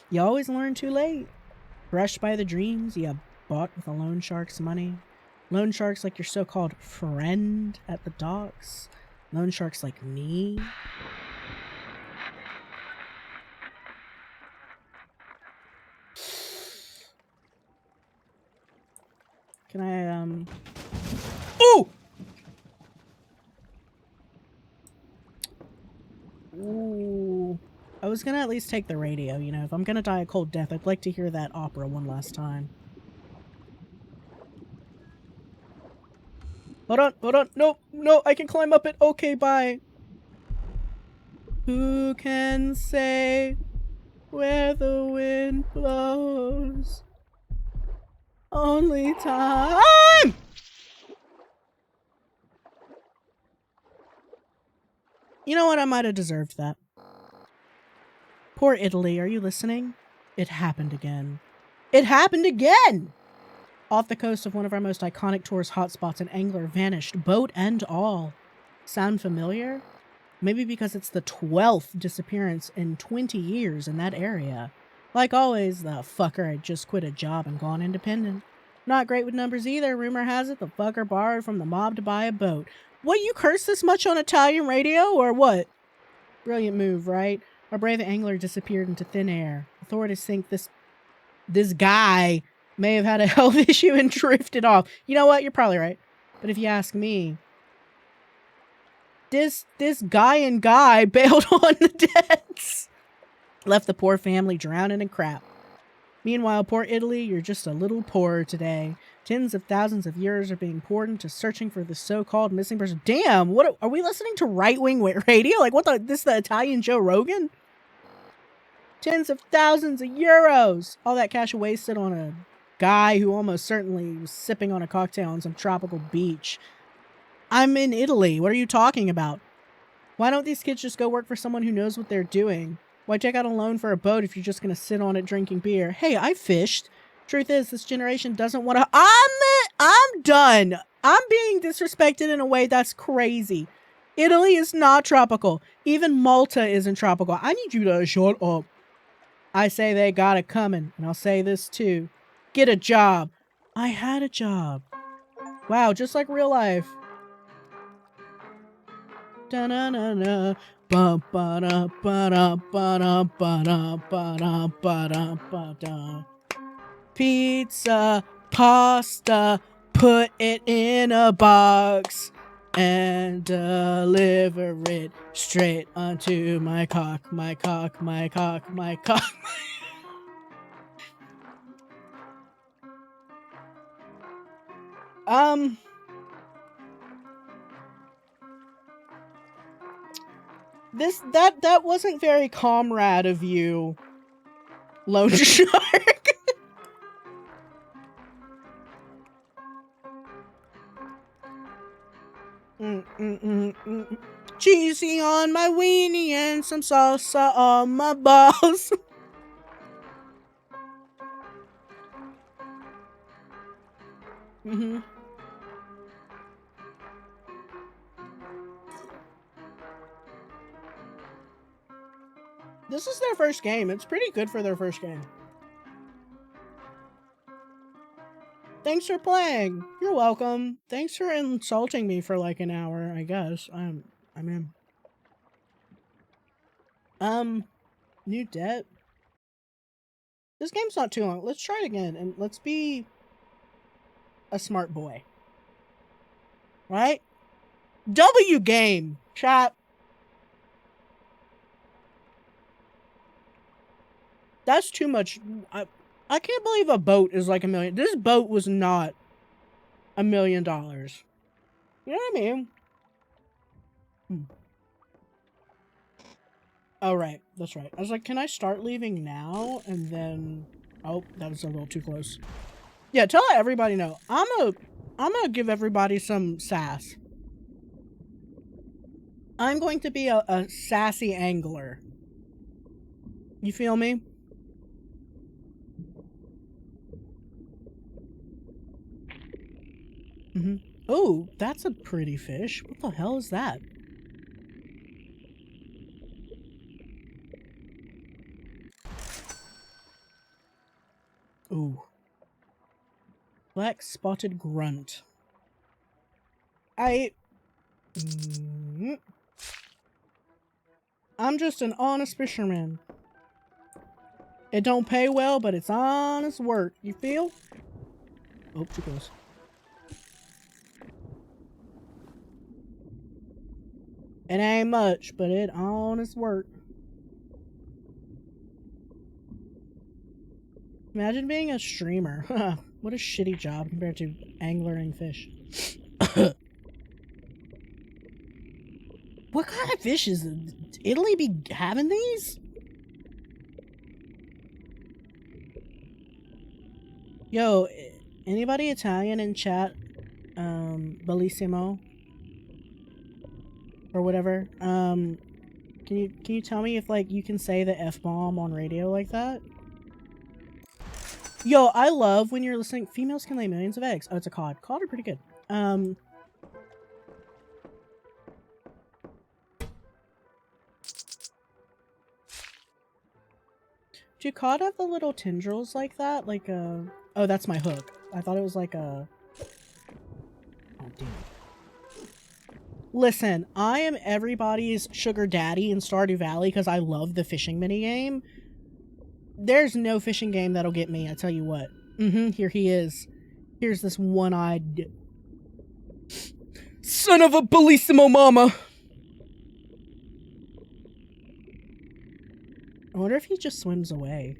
You always learn too late. Crushed by the dreams you bought with a loan shark's money. Loan sharks like your so-called friend at the docks. Loan sharks like me. Can I, Ooh! Ooh. I was gonna at least take the radio, you know. If I'm gonna die a cold death, I'd like to hear that opera one last time. Hold on. No, I can climb up it. Okay, bye. Who can say where the wind blows? Only time! You know what? I might have deserved that. Poor Italy, are you listening? It happened again. It happened again! Off the coast of one of our most iconic tourist hotspots, an angler vanished, boat and all. Sound familiar? Maybe because it's the 12th disappearance in 20 years in that area. Like always, the fucker had just quit a job and gone independent. Not great with numbers either. Rumor has it the fucker borrowed from the mob to buy a boat. What, you curse this much on Italian radio, or what? Brilliant move, right? Our brave angler disappeared into thin air. Authorities think this guy may have had a health issue and drifted off. You know what? You're probably right. But if you ask me, this guy bailed on the debts. Left the poor family drowning in crap. Meanwhile, poor Italy, you're just a little poorer today. Tens of thousands of euros are being poured into searching for the so-called missing person. Damn, what are we listening to right-wing radio? Like, what the Italian Joe Rogan? Tens of thousands of euros. All that cash wasted on a guy who almost certainly was sipping on a cocktail on some tropical beach. I'm in Italy. What are you talking about? Why don't these kids just go work for someone who knows what they're doing? Why take out a loan for a boat if you're just going to sit on it drinking beer? Hey, I fished. Truth is, this generation doesn't want to... I'm done. I'm being disrespected in a way that's crazy. Italy is not tropical. Even Malta isn't tropical. I need you to shut up. I say they got it coming, and I'll say this too. Get a job. I had a job. Wow, just like real life. Da-na-na-na. Ba-ba-da-ba-da-ba-da-ba-da-ba-da-ba-da. Pizza, pasta, put it in a box and deliver it straight onto my cock, my cock, my cock, my cock. That wasn't very comrade of you, Lone Shark. Cheesy on my weenie and some salsa on my balls. This is their first game. It's pretty good for their first game. Thanks for playing. You're welcome. Thanks for insulting me for like an hour, I guess. I'm in. New debt. This game's not too long. Let's try it again and let's be a smart boy. Right? W game, chat. That's too much. I can't believe a boat is like $1 million. This boat was not $1 million. You know what I mean? Oh, right. That's right. I was like, can I start leaving now? And then... Oh, that was a little too close. Yeah, tell everybody no. I'm gonna give everybody some sass. I'm going to be a sassy angler. You feel me? Mm-hmm. Oh, that's a pretty fish. What the hell is that? Ooh. Black spotted grunt. I'm just an honest fisherman. It don't pay well, but it's honest work. You feel? Oh, too close. It ain't much, but it honest work. Imagine being a streamer. What a shitty job compared to angling fish. What kind of fish is Italy be having these? Yo, anybody Italian in chat? Bellissimo or whatever. Can you tell me if like you can say the F-bomb on radio like that? Yo, I love when you're listening. Females can lay millions of eggs. Oh, it's a cod. Cod are pretty good. Do cod have the little tendrils like that? Like oh, that's my hook. I thought it was like a... Oh, damn. Listen, I am everybody's sugar daddy in Stardew Valley because I love the fishing minigame. There's no fishing game that'll get me, I tell you what. Here he is. Here's this one-eyed... Son of a bellissimo mama! I wonder if he just swims away.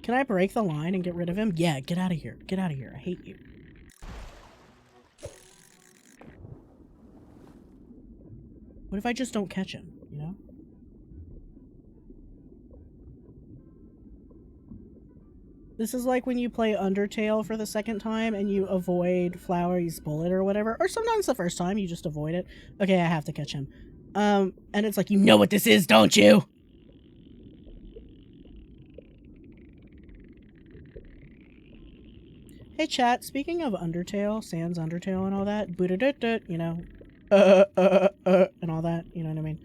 Can I break the line and get rid of him? Yeah, get out of here. Get out of here. I hate you. What if I just don't catch him, you know? This is like when you play Undertale for the second time and you avoid Flowery's bullet or whatever. Or sometimes the first time you just avoid it. Okay, I have to catch him. And it's like, you know what this is, don't you? Hey chat, speaking of Undertale, Sans Undertale and all that, you know, and all that, you know what I mean?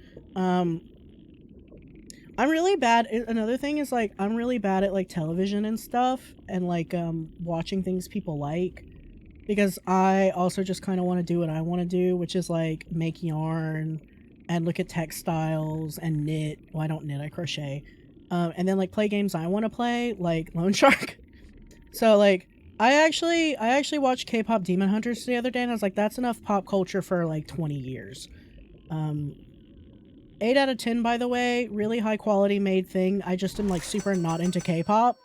I'm really bad, another thing is like, I'm really bad at like television and stuff, and like, watching things people like, because I also just kind of want to do what I want to do, which is like, make yarn, and look at textiles, and knit, well I don't knit, I crochet, and then like play games I want to play, like Lone Shark. So like, I actually watched K-pop Demon Hunters the other day, and I was like, that's enough pop culture for like 20 years. 8 out of 10, by the way. Really high quality made thing. I just am like super not into K-pop.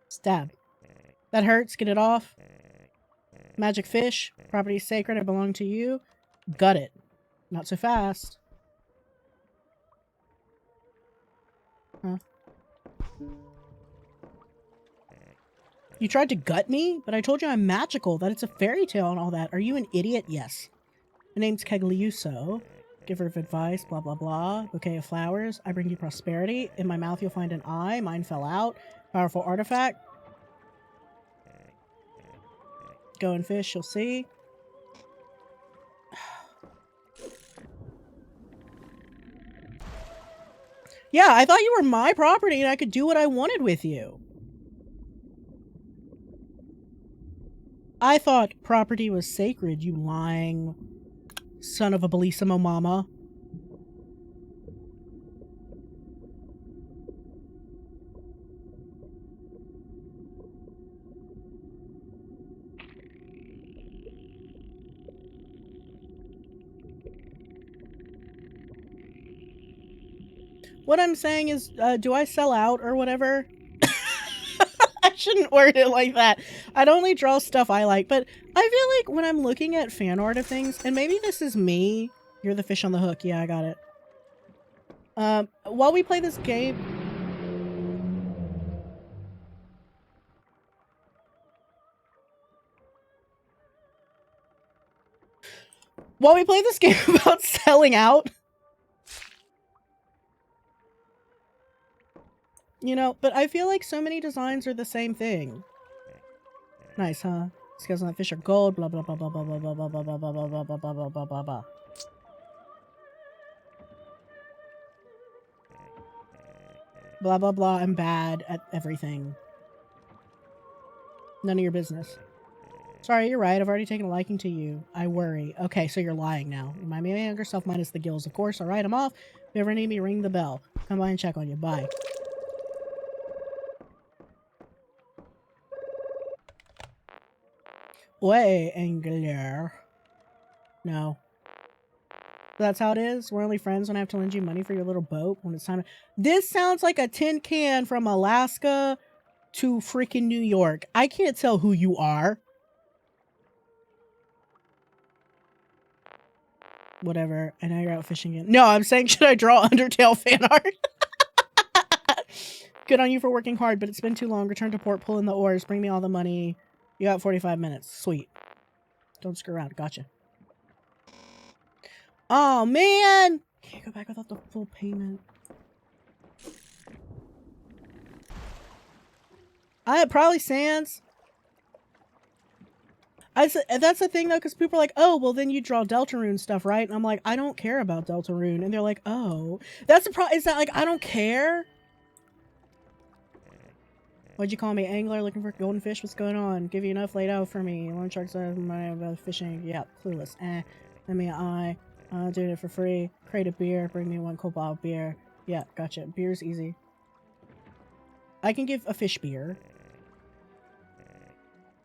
Stab. That hurts. Get it off. Magic fish. Property is sacred. I belong to you. Gut it. Not so fast. Huh? You tried to gut me, but I told you I'm magical, that it's a fairy tale and all that. Are you an idiot? Yes. My name's Kegliuso. Giver of advice, blah blah blah. Bouquet of flowers. I bring you prosperity. In my mouth you'll find an eye. Mine fell out. Powerful artifact. Go and fish, you'll see. Yeah, I thought you were my property and I could do what I wanted with you. I thought property was sacred, you lying son of a bellissimo mama. What I'm saying is, do I sell out or whatever? I shouldn't word it like that. I'd only draw stuff I like, but I feel like when I'm looking at fan art of things, and maybe this is me. You're the fish on the hook. Yeah, I got it. While we play this game... While we play this game about selling out. You know, but I feel like so many designs are the same thing. Nice, huh? Scales on that fish are gold, blah blah blah blah blah blah blah blah blah blah blah blah blah blah blah blah blah blah. Blah blah blah, I'm bad at everything. None of your business. Sorry, you're right. I've already taken a liking to you. I worry. Okay, so you're lying now. My younger self minus the gills, of course. Alright, I'm off. If you ever need me, ring the bell. Come by and check on you. Bye. Way, Angler. No. That's how it is? We're only friends when I have to lend you money for your little boat when it's time to... This sounds like a tin can from Alaska to freaking New York. I can't tell who you are. Whatever. I know you're out fishing again. No, I'm saying, should I draw Undertale fan art? Good on you for working hard, but it's been too long. Return to port, pull in the oars, bring me all the money. You got 45 minutes. Sweet. Don't screw around. Gotcha. Oh, man! Can't go back without the full payment. Probably Sans. That's the thing, though, because people are like, oh, well, then you draw Deltarune stuff, right? And I'm like, I don't care about Deltarune. And they're like, oh. That's the problem. Is that, like, I don't care? What'd you call me? Angler looking for golden fish? What's going on? Give you enough laid out for me. Loan sharks are my fishing. Yeah, clueless. Let me an eye. Doing it for free. Crate of beer. Bring me one cold bottle of beer. Yeah, gotcha. Beer's easy. I can give a fish beer.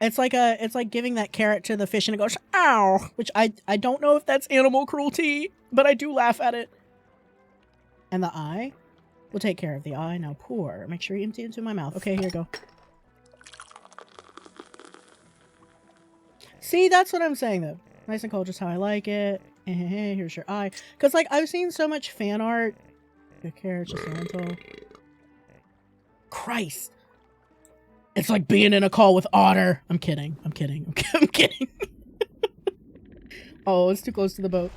It's like giving that carrot to the fish and it goes, ow! Which I don't know if that's animal cruelty, but I do laugh at it. And the eye? We'll take care of the eye. Now pour. Make sure you empty it into my mouth. Okay, here you go. See, that's what I'm saying, though. Nice and cold, just how I like it. Here's your eye. Because, like, I've seen so much fan art. Good carrot, just a lentil. Christ. It's like being in a call with Otter. I'm kidding. I'm kidding. I'm kidding. Oh, it's too close to the boat.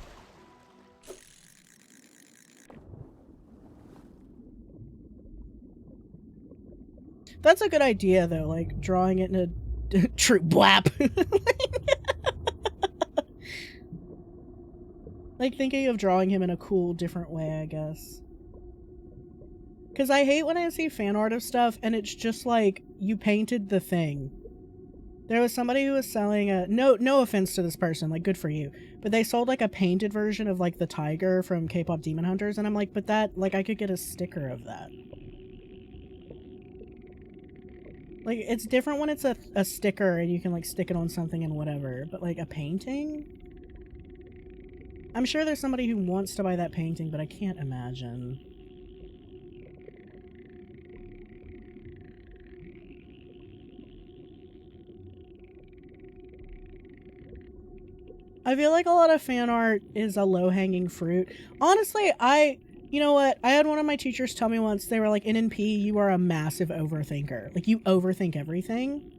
That's a good idea, though. Like, drawing it in a true blap. Like, thinking of drawing him in a cool, different way, I guess. Because I hate when I see fan art of stuff, and it's just like, you painted the thing. There was somebody who was selling a... No offense to this person, like, good for you. But they sold, like, a painted version of, like, the tiger from K-pop Demon Hunters, and I'm like, but that... Like, I could get a sticker of that. Like, it's different when it's a sticker, and you can, like, stick it on something and whatever. But, like, a painting? I'm sure there's somebody who wants to buy that painting, but I can't imagine. I feel like a lot of fan art is a low-hanging fruit. Honestly, you know what? I had one of my teachers tell me once, they were like, NNP, you are a massive overthinker. Like, you overthink everything.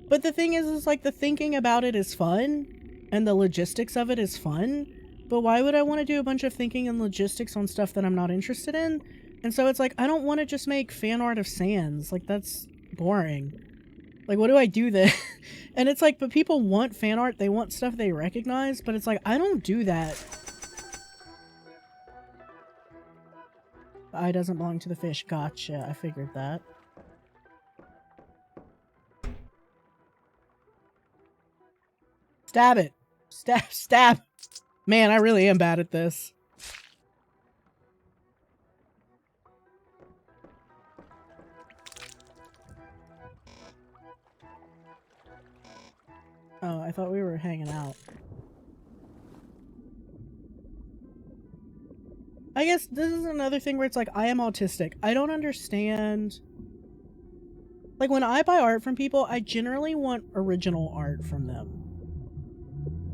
But the thing is like, the thinking about it is fun, and the logistics of it is fun. But why would I want to do a bunch of thinking and logistics on stuff that I'm not interested in? And so it's like, I don't want to just make fan art of Sans. Like, that's boring. Like, what do I do then? And it's like, but people want fan art. They want stuff they recognize. But it's like, I don't do that. The eye doesn't belong to the fish. Gotcha. I figured that. Stab it. Stab. Man, I really am bad at this. Oh, I thought we were hanging out. I guess this is another thing where it's like, I am autistic. I don't understand. Like, when I buy art from people, I generally want original art from them.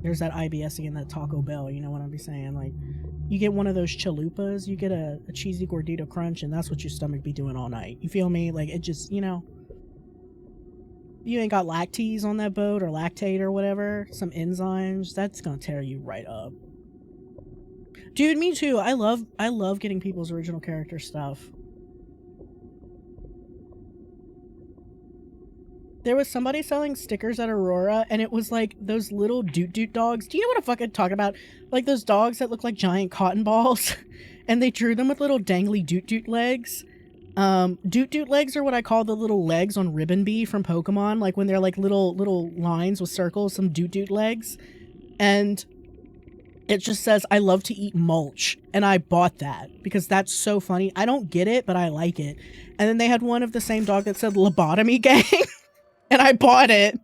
There's that IBS again, that Taco Bell, you know what I'm saying? Like, you get one of those chalupas, you get a cheesy gordita crunch, and that's what your stomach be doing all night. You feel me? Like, it just, you know. You ain't got lactase on that boat, or lactate or whatever, some enzymes, that's gonna tear you right up. Dude, me too. I love getting people's original character stuff. There was somebody selling stickers at Aurora, and it was like those little doot dogs. Do you know what I'm fucking talking about? Like those dogs that look like giant cotton balls, and they drew them with little dangly doot legs. Doot legs are what I call the little legs on Ribbon Bee from Pokemon, like when they're like little lines with circles, some doot legs. And it just says, I love to eat mulch. And I bought that because that's so funny. I don't get it, but I like it. And then they had one of the same dog that said Lobotomy Gang. And I bought it.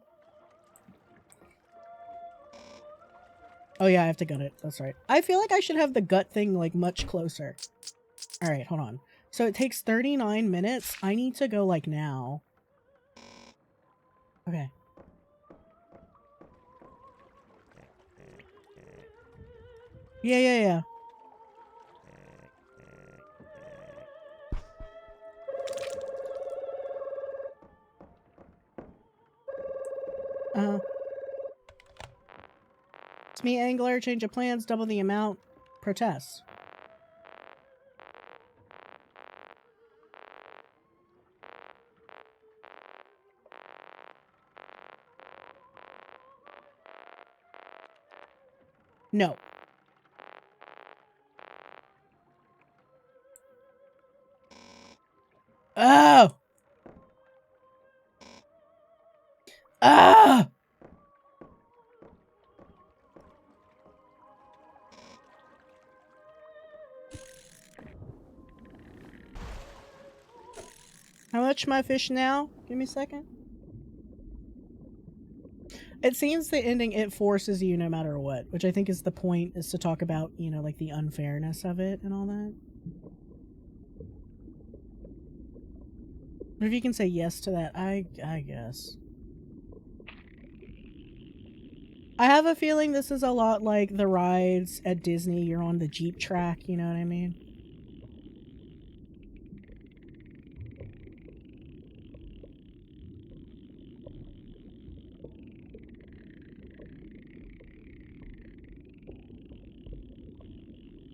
Oh yeah, I have to gut it. That's right. I feel like I should have the gut thing like much closer. All right, hold on. So it takes 39 minutes. I need to go like now. Okay. Yeah. It's me, Angler. Change of plans. Double the amount. Protest. No. Oh! Ah! How much my fish now? Give me a second. It seems the ending, it forces you no matter what, which I think is the point, is to talk about, you know, like the unfairness of it and all that. But if you can say yes to that, I guess. I have a feeling this is a lot like the rides at Disney. You're on the Jeep track, you know what I mean?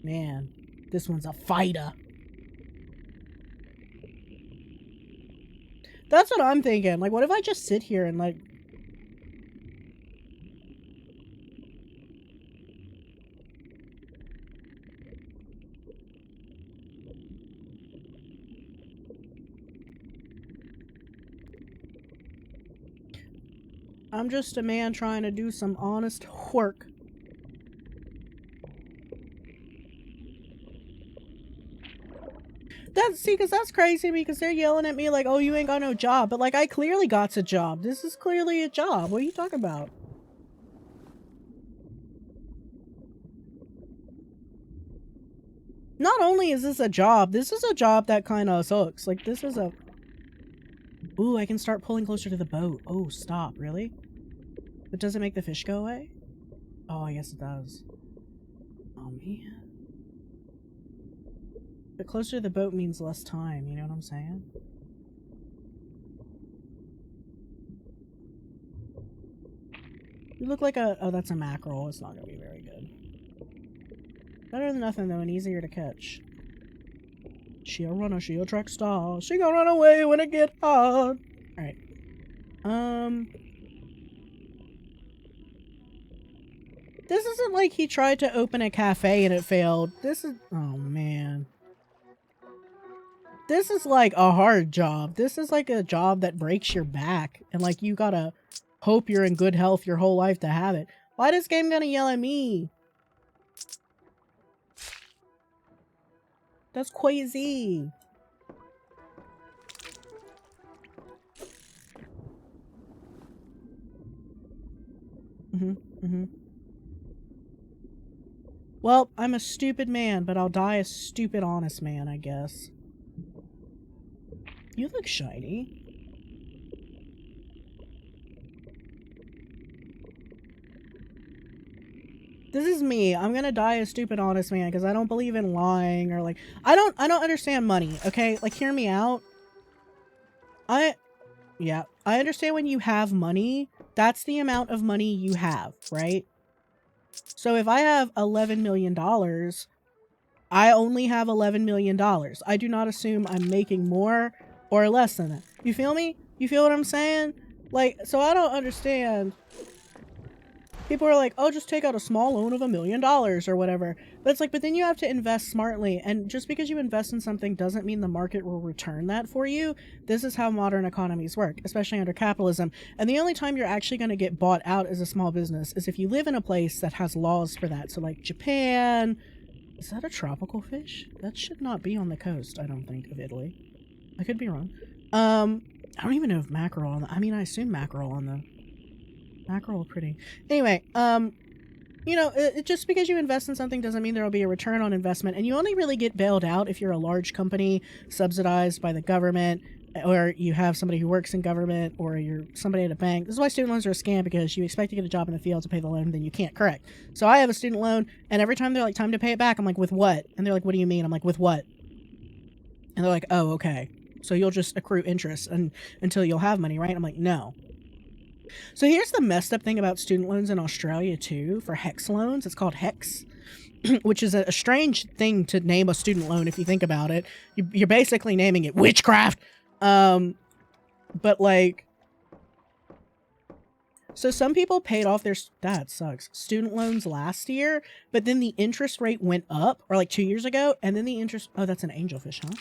Man, this one's a fighter. That's what I'm thinking. Like, what if I just sit here and, like... I'm just a man trying to do some honest work. See, because that's crazy because they're yelling at me like, oh, you ain't got no job. But, like, I clearly got a job. This is clearly a job. What are you talking about? Not only is this a job that kind of sucks. Like, this is a... Ooh, I can start pulling closer to the boat. Oh, stop. Really? But does it make the fish go away? Oh, I guess it does. Oh, man. But closer to the boat means less time, you know what I'm saying? You look like a... Oh, that's a mackerel. It's not gonna be very good. Better than nothing, though, and easier to catch. She a runner, she a track star. She gonna run away when it get hard. Alright. This isn't like he tried to open a cafe and it failed. This is... Oh, man. This is like a hard job. This is like a job that breaks your back. And like you gotta hope you're in good health your whole life to have it. Why is this game gonna yell at me? That's crazy. Well, I'm a stupid man, but I'll die a stupid honest man, I guess. You look shiny. This is me. I'm gonna die a stupid honest man because I don't believe in lying or like I don't understand money, okay? Like hear me out. I understand when you have money, that's the amount of money you have, right? So if I have $11 million, I only have $11 million. I do not assume I'm making more or less than that. You feel me? You feel what I'm saying? Like, so I don't understand. People are like, oh, just take out a small loan of $1 million or whatever. But it's like, but then you have to invest smartly. And just because you invest in something doesn't mean the market will return that for you. This is how modern economies work, especially under capitalism. And the only time you're actually going to get bought out as a small business is if you live in a place that has laws for that. So like Japan. Is that a tropical fish? That should not be on the coast, I don't think, of Italy. I could be wrong. I don't even know if mackerel on the... I mean, I assume mackerel on the... Mackerel pretty. Anyway, you know, just because you invest in something doesn't mean there will be a return on investment. And you only really get bailed out if you're a large company subsidized by the government, or you have somebody who works in government, or you're somebody at a bank. This is why student loans are a scam, because you expect to get a job in the field to pay the loan, then you can't. Correct. So I have a student loan, and every time they're like, time to pay it back, I'm like, with what? And they're like, what do you mean? I'm like, with what? And they're like, oh, okay. So you'll just accrue interest until you'll have money, right? I'm like, no. So here's the messed up thing about student loans in Australia too, for HEX loans. It's called HEX, which is a strange thing to name a student loan if you think about it. You're basically naming it witchcraft. But like, so some people paid off their, that sucks, student loans last year, but then the interest rate went up, or like 2 years ago, and then the interest, oh, that's an angelfish, huh?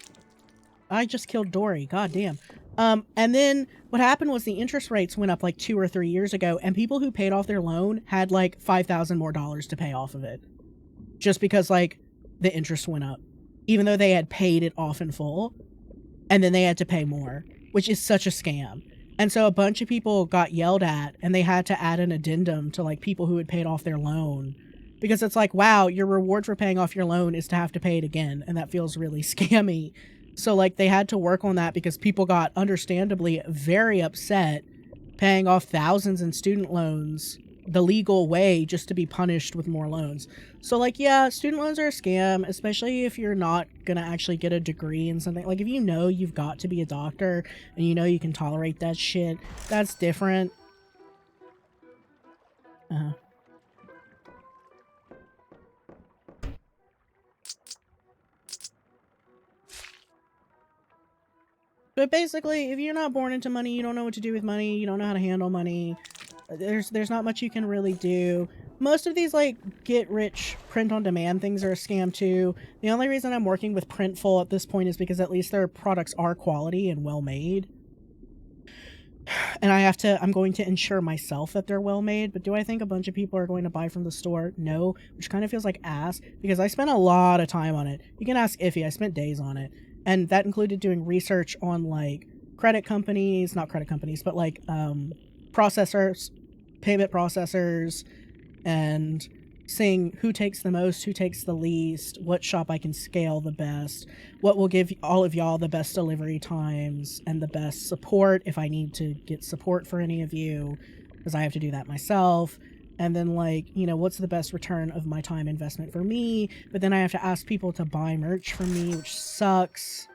I just killed Dory, god damn. And then what happened was the interest rates went up like 2 or 3 years ago, and people who paid off their loan had like $5,000 more to pay off of it. Just because like the interest went up, even though they had paid it off in full, and then they had to pay more, which is such a scam. And so a bunch of people got yelled at, and they had to add an addendum to like people who had paid off their loan, because it's like, wow, your reward for paying off your loan is to have to pay it again, and that feels really scammy. So like they had to work on that, because people got understandably very upset paying off thousands in student loans the legal way just to be punished with more loans. So like, yeah, student loans are a scam, especially if you're not gonna actually get a degree in something. Like if you know you've got to be a doctor and you know you can tolerate that shit, that's different. But basically, if you're not born into money, you don't know what to do with money, you don't know how to handle money, there's not much you can really do. Most of these, like, get-rich, print-on-demand things are a scam, too. The only reason I'm working with Printful at this point is because at least their products are quality and well-made. And I'm going to ensure myself that they're well-made, but do I think a bunch of people are going to buy from the store? No, which kind of feels like ass, because I spent a lot of time on it. You can ask Iffy, I spent days on it. And that included doing research on, like, credit companies, not credit companies, but, like, processors, payment processors, and seeing who takes the most, who takes the least, what shop I can scale the best, what will give all of y'all the best delivery times and the best support if I need to get support for any of you, because I have to do that myself. And then, like, you know, what's the best return of my time investment for me? But then I have to ask people to buy merch from me, which sucks.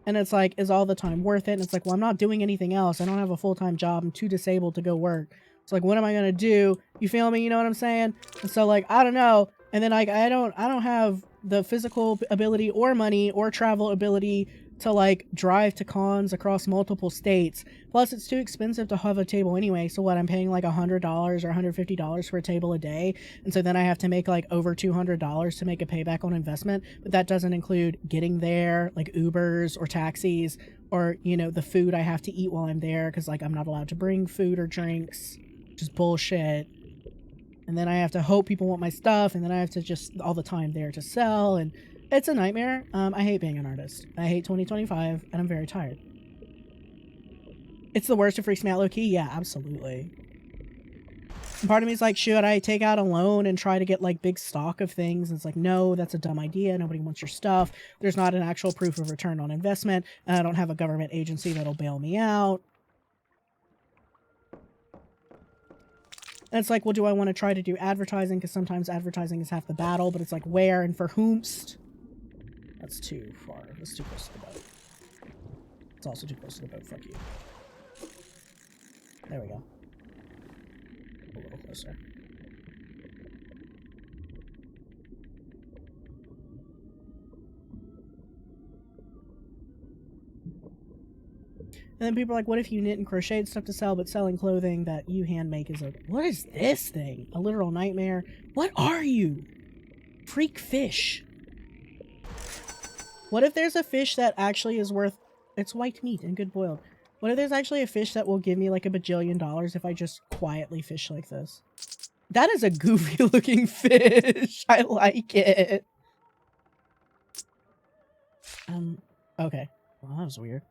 And it's like, is all the time worth it? And it's like, well, I'm not doing anything else. I don't have a full-time job. I'm too disabled to go work. It's like, what am I gonna do? You feel me? You know what I'm saying? And so, like, I don't know. And then, like, I don't have the physical ability or money or travel ability to, like, drive to cons across multiple states. Plus, it's too expensive to have a table anyway. So what, I'm paying like $100 or $150 for a table a day. And so then I have to make like over $200 to make a payback on investment. But that doesn't include getting there, like Ubers or taxis, or, you know, the food I have to eat while I'm there, because, like, I'm not allowed to bring food or drinks, which is bullshit. And then I have to hope people want my stuff, and then I have to just all the time there to sell, and it's a nightmare. I hate being an artist. I hate 2025, and I'm very tired. It's the worst. It freaks me out low-key. Yeah, absolutely. And part of me is like, should I take out a loan and try to get, like, big stock of things? And it's like, no, that's a dumb idea. Nobody wants your stuff. There's not an actual proof of return on investment, and I don't have a government agency that'll bail me out. And it's like, well, do I want to try to do advertising? Because sometimes advertising is half the battle, but it's like, where and for whomst? That's too far. That's too close to the boat. It's also too close to the boat. Fuck you. There we go. A little closer. And then people are like, what if you knit and crocheted stuff to sell, but selling clothing that you hand make is like, what is this thing? A literal nightmare? What are you? Freak fish. What if there's a fish that actually is worth... It's white meat and good boiled. What if there's actually a fish that will give me like $1 bajillion if I just quietly fish like this? That is a goofy looking fish. I like it. Okay. Well, that was weird.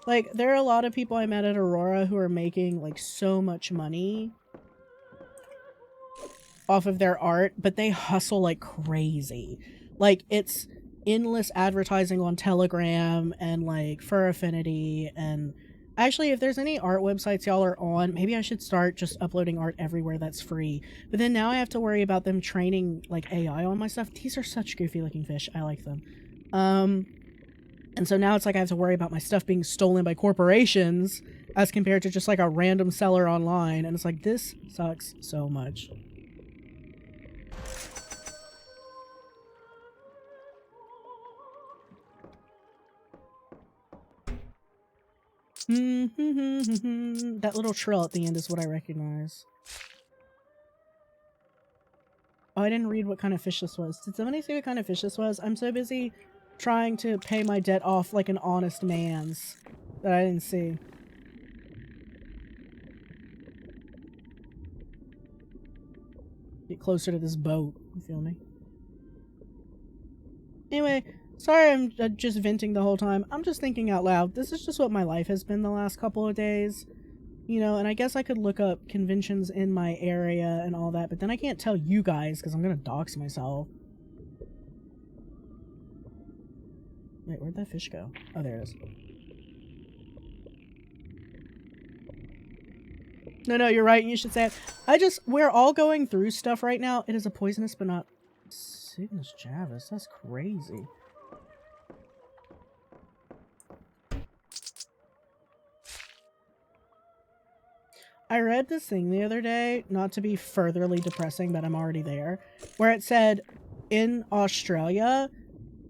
Like, there are a lot of people I met at Aurora who are making, like, so much money off of their art, but they hustle like crazy. Like, it's endless advertising on Telegram and, like, Fur Affinity, and... Actually, if there's any art websites y'all are on, maybe I should start just uploading art everywhere that's free. But then now I have to worry about them training, like, AI on my stuff. These are such goofy-looking fish. I like them. And so now it's like I have to worry about my stuff being stolen by corporations as compared to just like a random seller online. And it's like, this sucks so much. That little trill at the end is what I recognize. Oh, I didn't read what kind of fish this was. Did somebody see what kind of fish this was? I'm so busy trying to pay my debt off like an honest man's that I didn't see. Get closer to this boat, you feel me? Anyway, sorry I'm just venting the whole time. I'm just thinking out loud. This is just what my life has been the last couple of days. You know, and I guess I could look up conventions in my area and all that, but then I can't tell you guys because I'm gonna dox myself. Wait, where'd that fish go? Oh, there it is. No, you're right, and you should say it. We're all going through stuff right now. It is a poisonous but not... Cygnus Javis, that's crazy. I read this thing the other day, not to be furtherly depressing, but I'm already there, where it said, in Australia...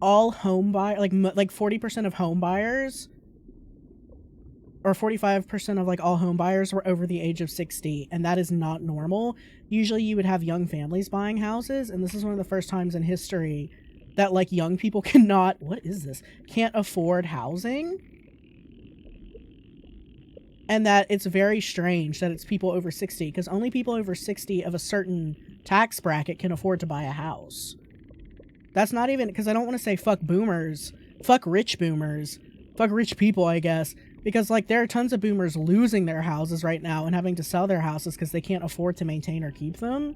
all home buyers, like 40% of home buyers, or 45% of like all home buyers were over the age of 60, and that is not normal. Usually you would have young families buying houses, and this is one of the first times in history that like young people can't afford housing. And that it's very strange that it's people over 60, because only people over 60 of a certain tax bracket can afford to buy a house. That's not even, because I don't want to say fuck boomers, fuck rich boomers, fuck rich people, I guess, because, like, there are tons of boomers losing their houses right now and having to sell their houses because they can't afford to maintain or keep them.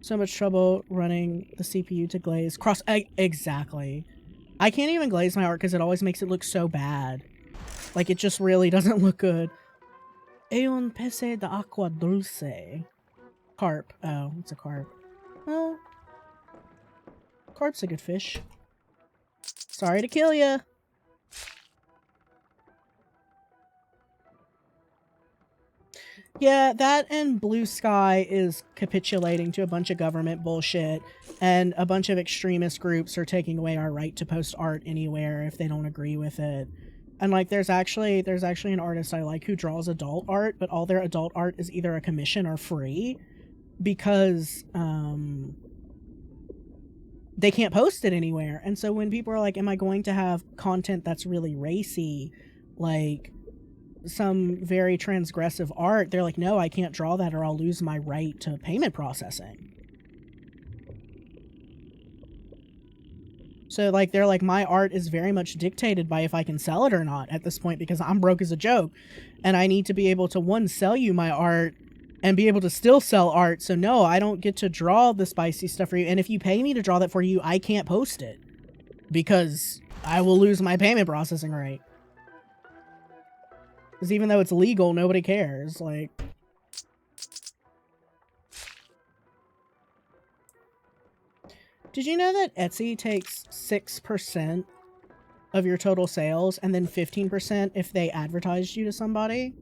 So much trouble running the CPU to glaze. Exactly. I can't even glaze my art because it always makes it look so bad. Like, it just really doesn't look good. E un pece de agua dulce. Carp. Oh, it's a carp. Well, carp's a good fish. Sorry to kill ya. Yeah, that and Blue Sky is capitulating to a bunch of government bullshit, and a bunch of extremist groups are taking away our right to post art anywhere if they don't agree with it. And like, there's actually an artist I like who draws adult art, but all their adult art is either a commission or free. Because they can't post it anywhere. And so when people are like, am I going to have content that's really racy, like some very transgressive art, they're like, no, I can't draw that or I'll lose my right to payment processing. So like, they're like, my art is very much dictated by if I can sell it or not at this point, because I'm broke as a joke and I need to be able to, one, sell you my art and be able to still sell art. So no, I don't get to draw the spicy stuff for you. And if you pay me to draw that for you, I can't post it because I will lose my payment processing right. Because even though it's legal, nobody cares. Like, did you know that Etsy takes 6% of your total sales and then 15% if they advertised you to somebody?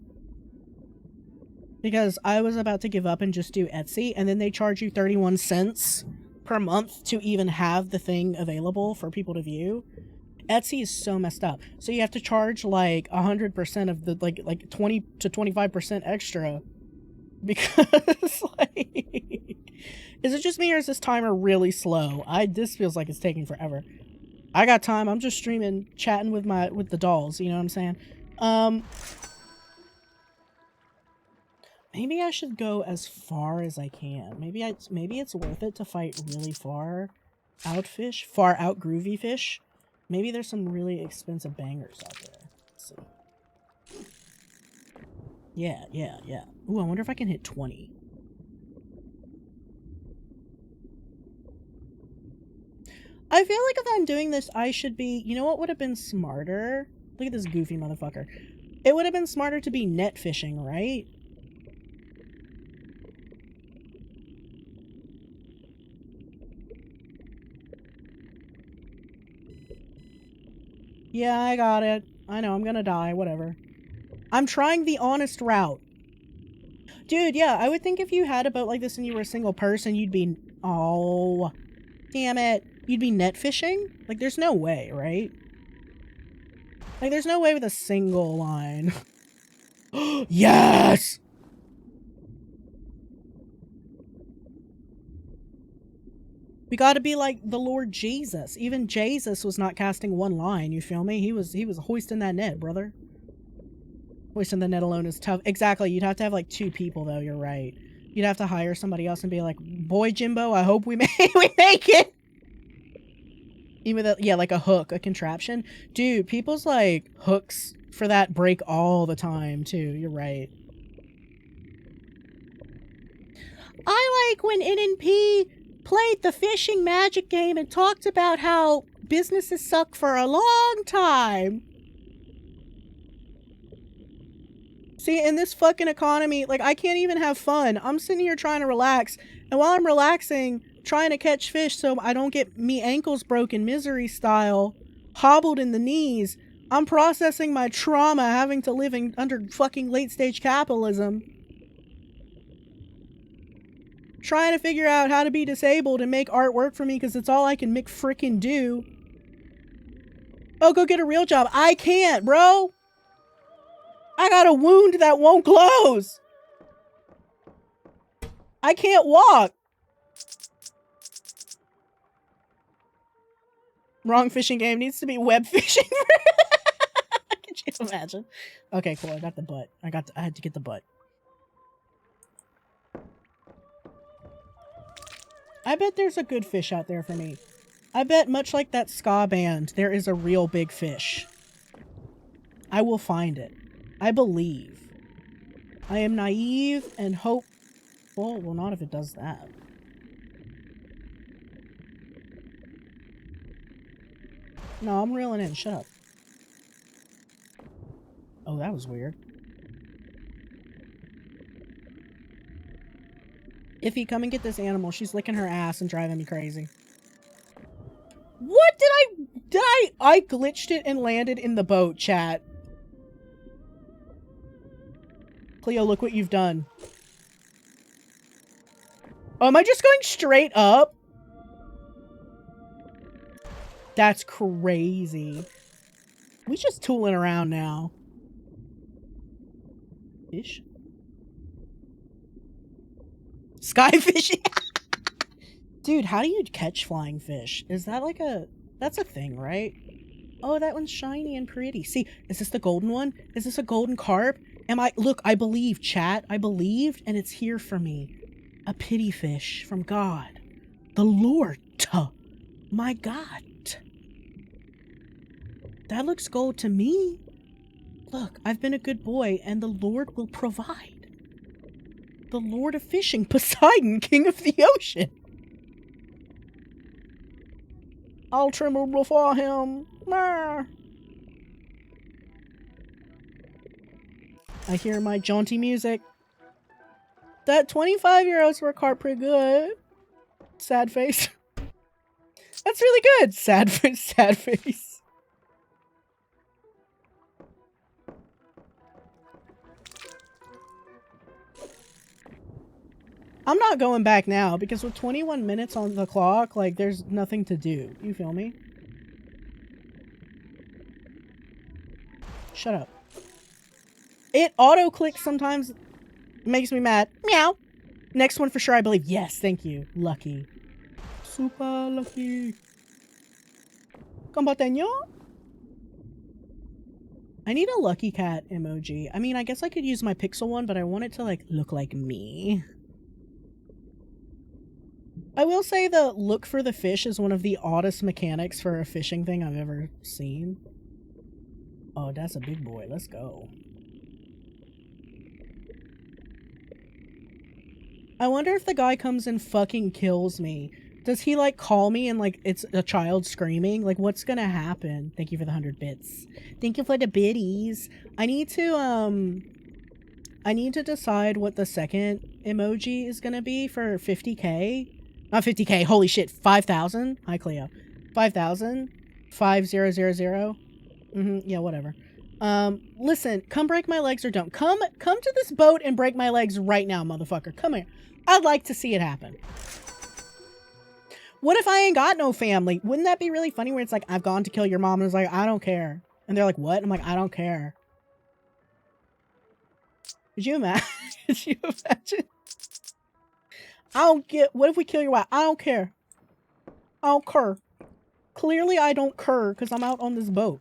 Because I was about to give up and just do Etsy, and then they charge you 31 cents per month to even have the thing available for people to view. Etsy is so messed up. So you have to charge like 100% of the like 20 to 25% extra because like, is it just me or is this timer really slow? This feels like it's taking forever. I got time. I'm just streaming, chatting with the dolls. You know what I'm saying? Maybe I should go as far as I can. Maybe it's worth it to fight really far out groovy fish. Maybe there's some really expensive bangers out there. Let's see. Yeah. Ooh, I wonder if I can hit 20. I feel like if I'm doing this, I should be... You know what would have been smarter? Look at this goofy motherfucker. It would have been smarter to be net fishing, right? Yeah, I got it. I know, I'm gonna die, whatever. I'm trying the honest route. Dude, yeah, I would think if you had a boat like this and you were a single person, you'd be... Oh, damn it. You'd be net fishing? Like, there's no way, right? Like, there's no way with a single line. Yes! We gotta be like the Lord Jesus. Even Jesus was not casting one line, you feel me? He was hoisting that net, brother. Hoisting the net alone is tough. Exactly, you'd have to have like 2 people though, you're right. You'd have to hire somebody else and be like, boy Jimbo, I hope we make it! Even though, yeah, like a hook, a contraption. Dude, people's like hooks for that break all the time too, you're right. I like when NNP played the fishing magic game and talked about how businesses suck for a long time. See, in this fucking economy, like, I can't even have fun. I'm sitting here trying to relax, and while I'm relaxing, trying to catch fish so I don't get me ankles broken misery style, hobbled in the knees, I'm processing my trauma having to live under fucking late-stage capitalism. Trying to figure out how to be disabled and make art work for me because it's all I can frickin' do. Oh, go get a real job. I can't, bro. I got a wound that won't close. I can't walk. Wrong fishing game. Needs to be web fishing. Could you imagine? Okay, cool. I got the butt. I had to get the butt. I bet there's a good fish out there for me. I bet, much like that ska band, there is a real big fish. I will find it. I believe. I am naive and hopeful. Well, not if it does that. No, I'm reeling in. Shut up. Oh, that was weird. Iffy, come and get this animal. She's licking her ass and driving me crazy. What did I glitched it and landed in the boat, chat. Cleo, look what you've done. Oh, am I just going straight up? That's crazy. We just tooling around now. Fish? Sky fishing? Dude, how do you catch flying fish? Is that like that's a thing, right? Oh, that one's shiny and pretty. See, is this the golden one? Is this a golden carp? Look, I believe, chat. I believed, and it's here for me. A pity fish from God. The Lord. My God. That looks gold to me. Look, I've been a good boy, and the Lord will provide. The Lord of Fishing, Poseidon, King of the Ocean. I'll tremble before him. Marr. I hear my jaunty music. That 25-year-olds were caught pretty good. Sad face. That's really good. Sad face. I'm not going back now because with 21 minutes on the clock, like, there's nothing to do. You feel me? Shut up. It auto-clicks sometimes. Makes me mad. Meow. Next one for sure, I believe. Yes, thank you. Lucky. Super lucky. Combateño? I need a lucky cat emoji. I mean, I guess I could use my pixel one, but I want it to, like, look like me. I will say the look for the fish is one of the oddest mechanics for a fishing thing I've ever seen. Oh, that's a big boy. Let's go. I wonder if the guy comes and fucking kills me. Does he, like, call me and, like, it's a child screaming? Like, what's gonna happen? Thank you for the 100 bits. Thank you for the biddies. I need to decide what the second emoji is gonna be for 50k. Not 50k, holy shit, 5,000? Hi, Cleo. 5,000? 5000? Yeah, whatever. Listen, come break my legs or don't. Come to this boat and break my legs right now, motherfucker. Come here. I'd like to see it happen. What if I ain't got no family? Wouldn't that be really funny where it's like, I've gone to kill your mom, and it's like, I don't care. And they're like, what? I'm like, I don't care. Could you imagine? Could you imagine? I don't get, what if we kill your wife? I don't care. I don't care. Clearly I don't care because I'm out on this boat.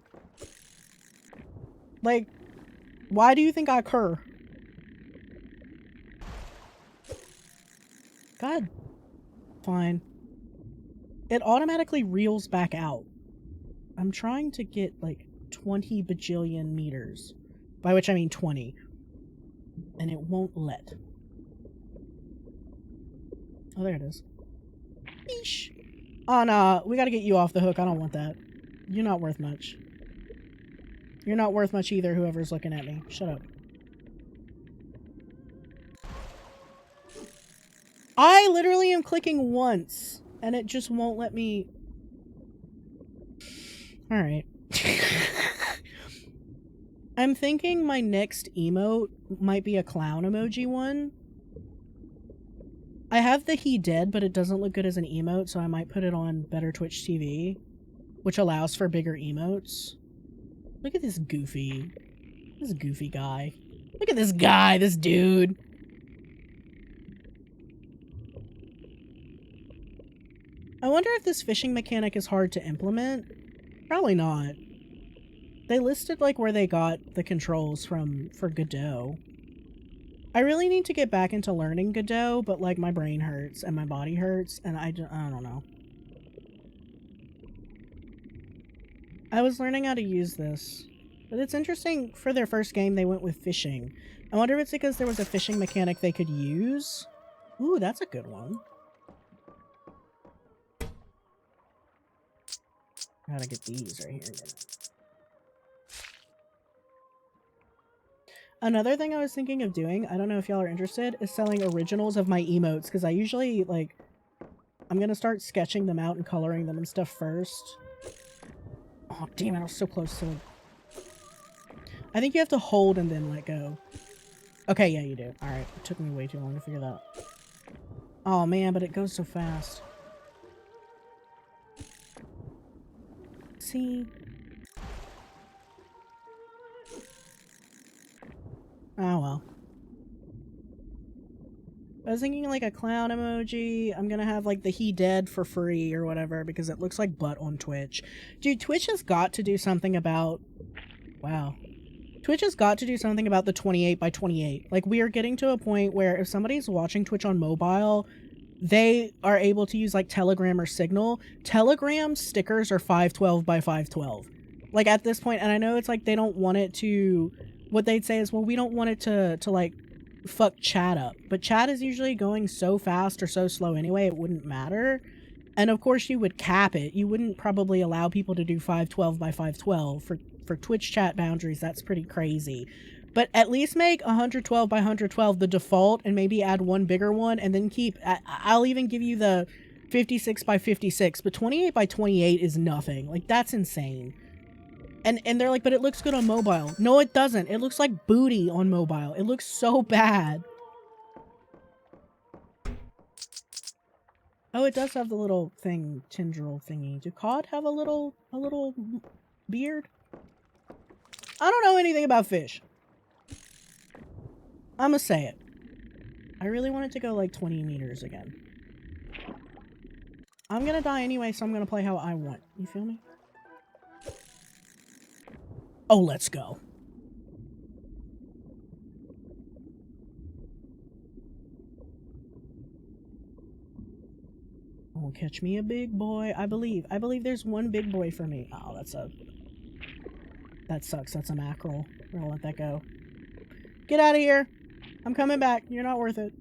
Like, why do you think I care? God. Fine. It automatically reels back out. I'm trying to get like 20 bajillion meters. By which I mean 20. And it won't let. Oh, there it is. Eesh. Oh, nah. We gotta get you off the hook. I don't want that. You're not worth much. You're not worth much either, whoever's looking at me. Shut up. I literally am clicking once, and it just won't let me... Alright. I'm thinking my next emote might be a clown emoji one. I have the he dead, but it doesn't look good as an emote, so I might put it on Better Twitch TV, which allows for bigger emotes. Look at this goofy guy. Look at this guy, this dude. I wonder if this fishing mechanic is hard to implement. Probably not. They listed like where they got the controls from for Godot. I really need to get back into learning Godot, but like my brain hurts and my body hurts and I don't know. I was learning how to use this. But it's interesting, for their first game they went with fishing. I wonder if it's because there was a fishing mechanic they could use. Ooh, that's a good one. Gotta get these right here. Another thing I was thinking of doing, I don't know if y'all are interested, is selling originals of my emotes, because I usually, like, I'm gonna start sketching them out and coloring them and stuff first. Oh, damn it, I was so close to it. I think you have to hold and then let go. Okay, yeah, you do. Alright, it took me way too long to figure that out. Oh, man, but it goes so fast. See? Oh, well. I was thinking like a clown emoji. I'm gonna have like the he dead for free or whatever because it looks like butt on Twitch. Dude, Twitch has got to do something about... Wow. Twitch has got to do something about the 28 by 28. Like, we are getting to a point where if somebody's watching Twitch on mobile, they are able to use like Telegram or Signal. Telegram stickers are 512 by 512. Like, at this point, and I know it's like they don't want it to... What they'd say is, well, we don't want it to like, fuck chat up. But chat is usually going so fast or so slow anyway, it wouldn't matter. And of course you would cap it. You wouldn't probably allow people to do 512 by 512. For Twitch chat boundaries, that's pretty crazy. But at least make 112 by 112 the default and maybe add one bigger one and then keep... I'll even give you the 56 by 56, but 28 by 28 is nothing. Like, that's insane. And they're like, but it looks good on mobile. No, it doesn't. It looks like booty on mobile. It looks so bad. Oh, it does have the little thing, tendril thingy. Do cod have a little beard? I don't know anything about fish. I'ma say it. I really wanted to go like 20 meters again. I'm gonna die anyway, so I'm gonna play how I want. You feel me? Oh, let's go. Oh, catch me a big boy. I believe there's one big boy for me. Oh, that sucks. That's a mackerel. We're gonna let that go. Get out of here. I'm coming back. You're not worth it.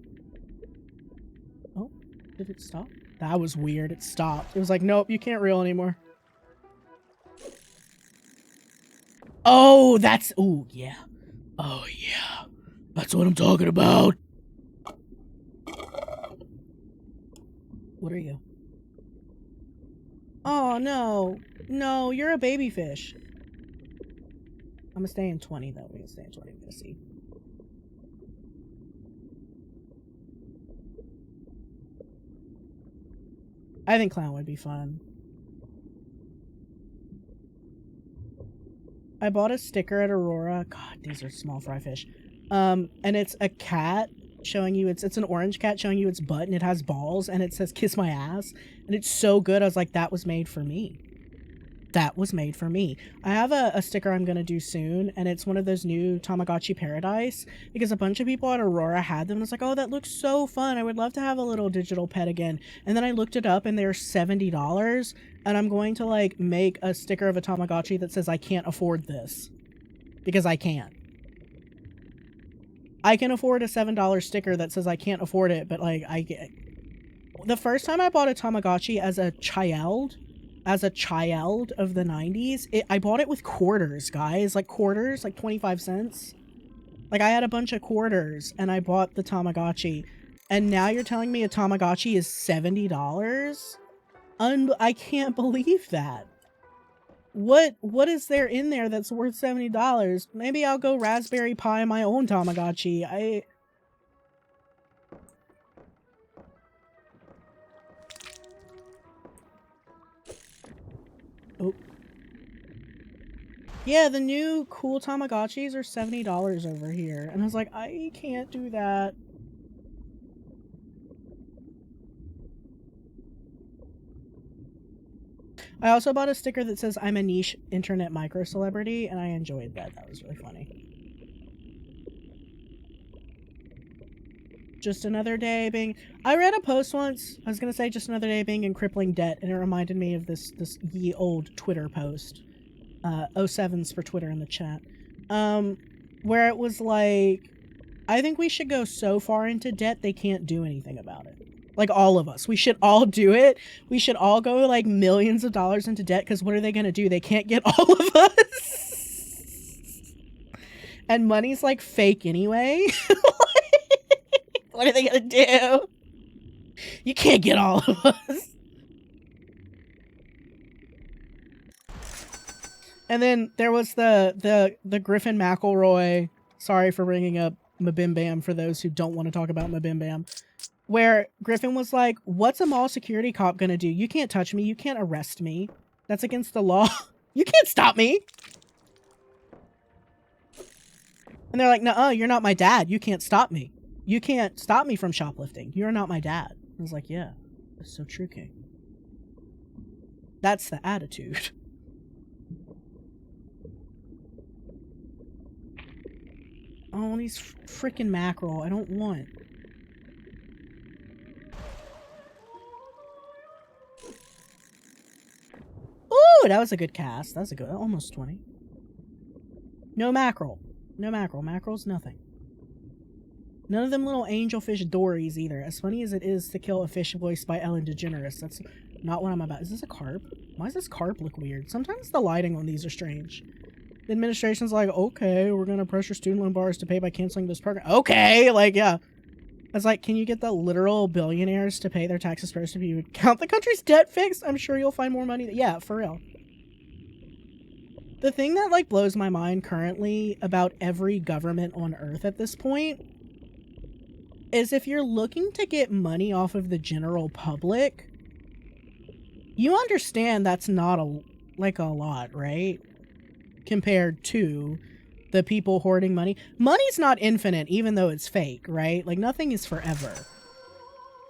Oh, did it stop? That was weird. It stopped. It was like, nope, you can't reel anymore. Oh, that's... Oh, yeah. Oh, yeah. That's what I'm talking about. What are you? Oh, no. No, you're a baby fish. I'm gonna stay in 20, though. We're gonna stay in 20. We're gonna see. I think clown would be fun. I bought a sticker at Aurora. God, these are small fry fish. And it's a cat showing you it's an orange cat showing you its butt, and it has balls, and it says "kiss my ass," and it's so good. I was like, that was made for me. That was made for me. I have a sticker I'm gonna do soon, and it's one of those new Tamagotchi Paradise, because a bunch of people at Aurora had them, and I was like, oh, that looks so fun. I would love to have a little digital pet again. And then I looked it up, and they're $70, and I'm going to, like, make a sticker of a Tamagotchi that says I can't afford this. Because I can't. I can afford a $7 sticker that says I can't afford it, but, like, the first time I bought a Tamagotchi as a child of the 90s, I bought it with quarters, guys. Like, quarters, like 25 cents. Like, I had a bunch of quarters, and I bought the Tamagotchi. And now you're telling me a Tamagotchi is $70? I can't believe that. What is there in there that's worth $70? Maybe I'll go Raspberry Pi my own Tamagotchi. Oh. Yeah, the new cool Tamagotchis are $70 over here. And I was like, I can't do that. I also bought a sticker that says I'm a niche internet micro celebrity, and I enjoyed that. That was really funny. Just another day being... I read a post once. I was going to say just another day being in crippling debt, and it reminded me of this ye old Twitter post. 07s for Twitter in the chat. Where it was like, I think we should go so far into debt they can't do anything about it. Like, all of us. We should all do it. We should all go, like, millions of dollars into debt, because what are they going to do? They can't get all of us. And money's, like, fake anyway. What are they going to do? You can't get all of us. And then there was the Griffin McElroy, sorry for bringing up Mabim Bam for those who don't want to talk about Mabim Bam, where Griffin was like, what's a mall security cop gonna do? You can't touch me. You can't arrest me. That's against the law. You can't stop me. And they're like, nuh-uh, you're not my dad. You can't stop me. You can't stop me from shoplifting. You're not my dad. I was like, yeah, that's so true, King. That's the attitude. Oh, these freaking mackerel. I don't want. Ooh, that was a good cast. That was a good, almost 20. No mackerel. No mackerel. Mackerel's nothing. None of them little angelfish dories either. As funny as it is to kill a fish voiced by Ellen DeGeneres, that's not what I'm about. Is this a carp? Why does this carp look weird? Sometimes the lighting on these are strange. The administration's like, okay, we're gonna pressure student loan borrowers to pay by canceling this program. Okay, like, yeah. It's like, can you get the literal billionaires to pay their taxes first if you would count the country's debt fixed? I'm sure you'll find more money. Yeah, for real. The thing that, like, blows my mind currently about every government on Earth at this point is if you're looking to get money off of the general public, you understand that's not a lot, right? Compared to the people hoarding money. Money's not infinite, even though it's fake, right? Like, nothing is forever.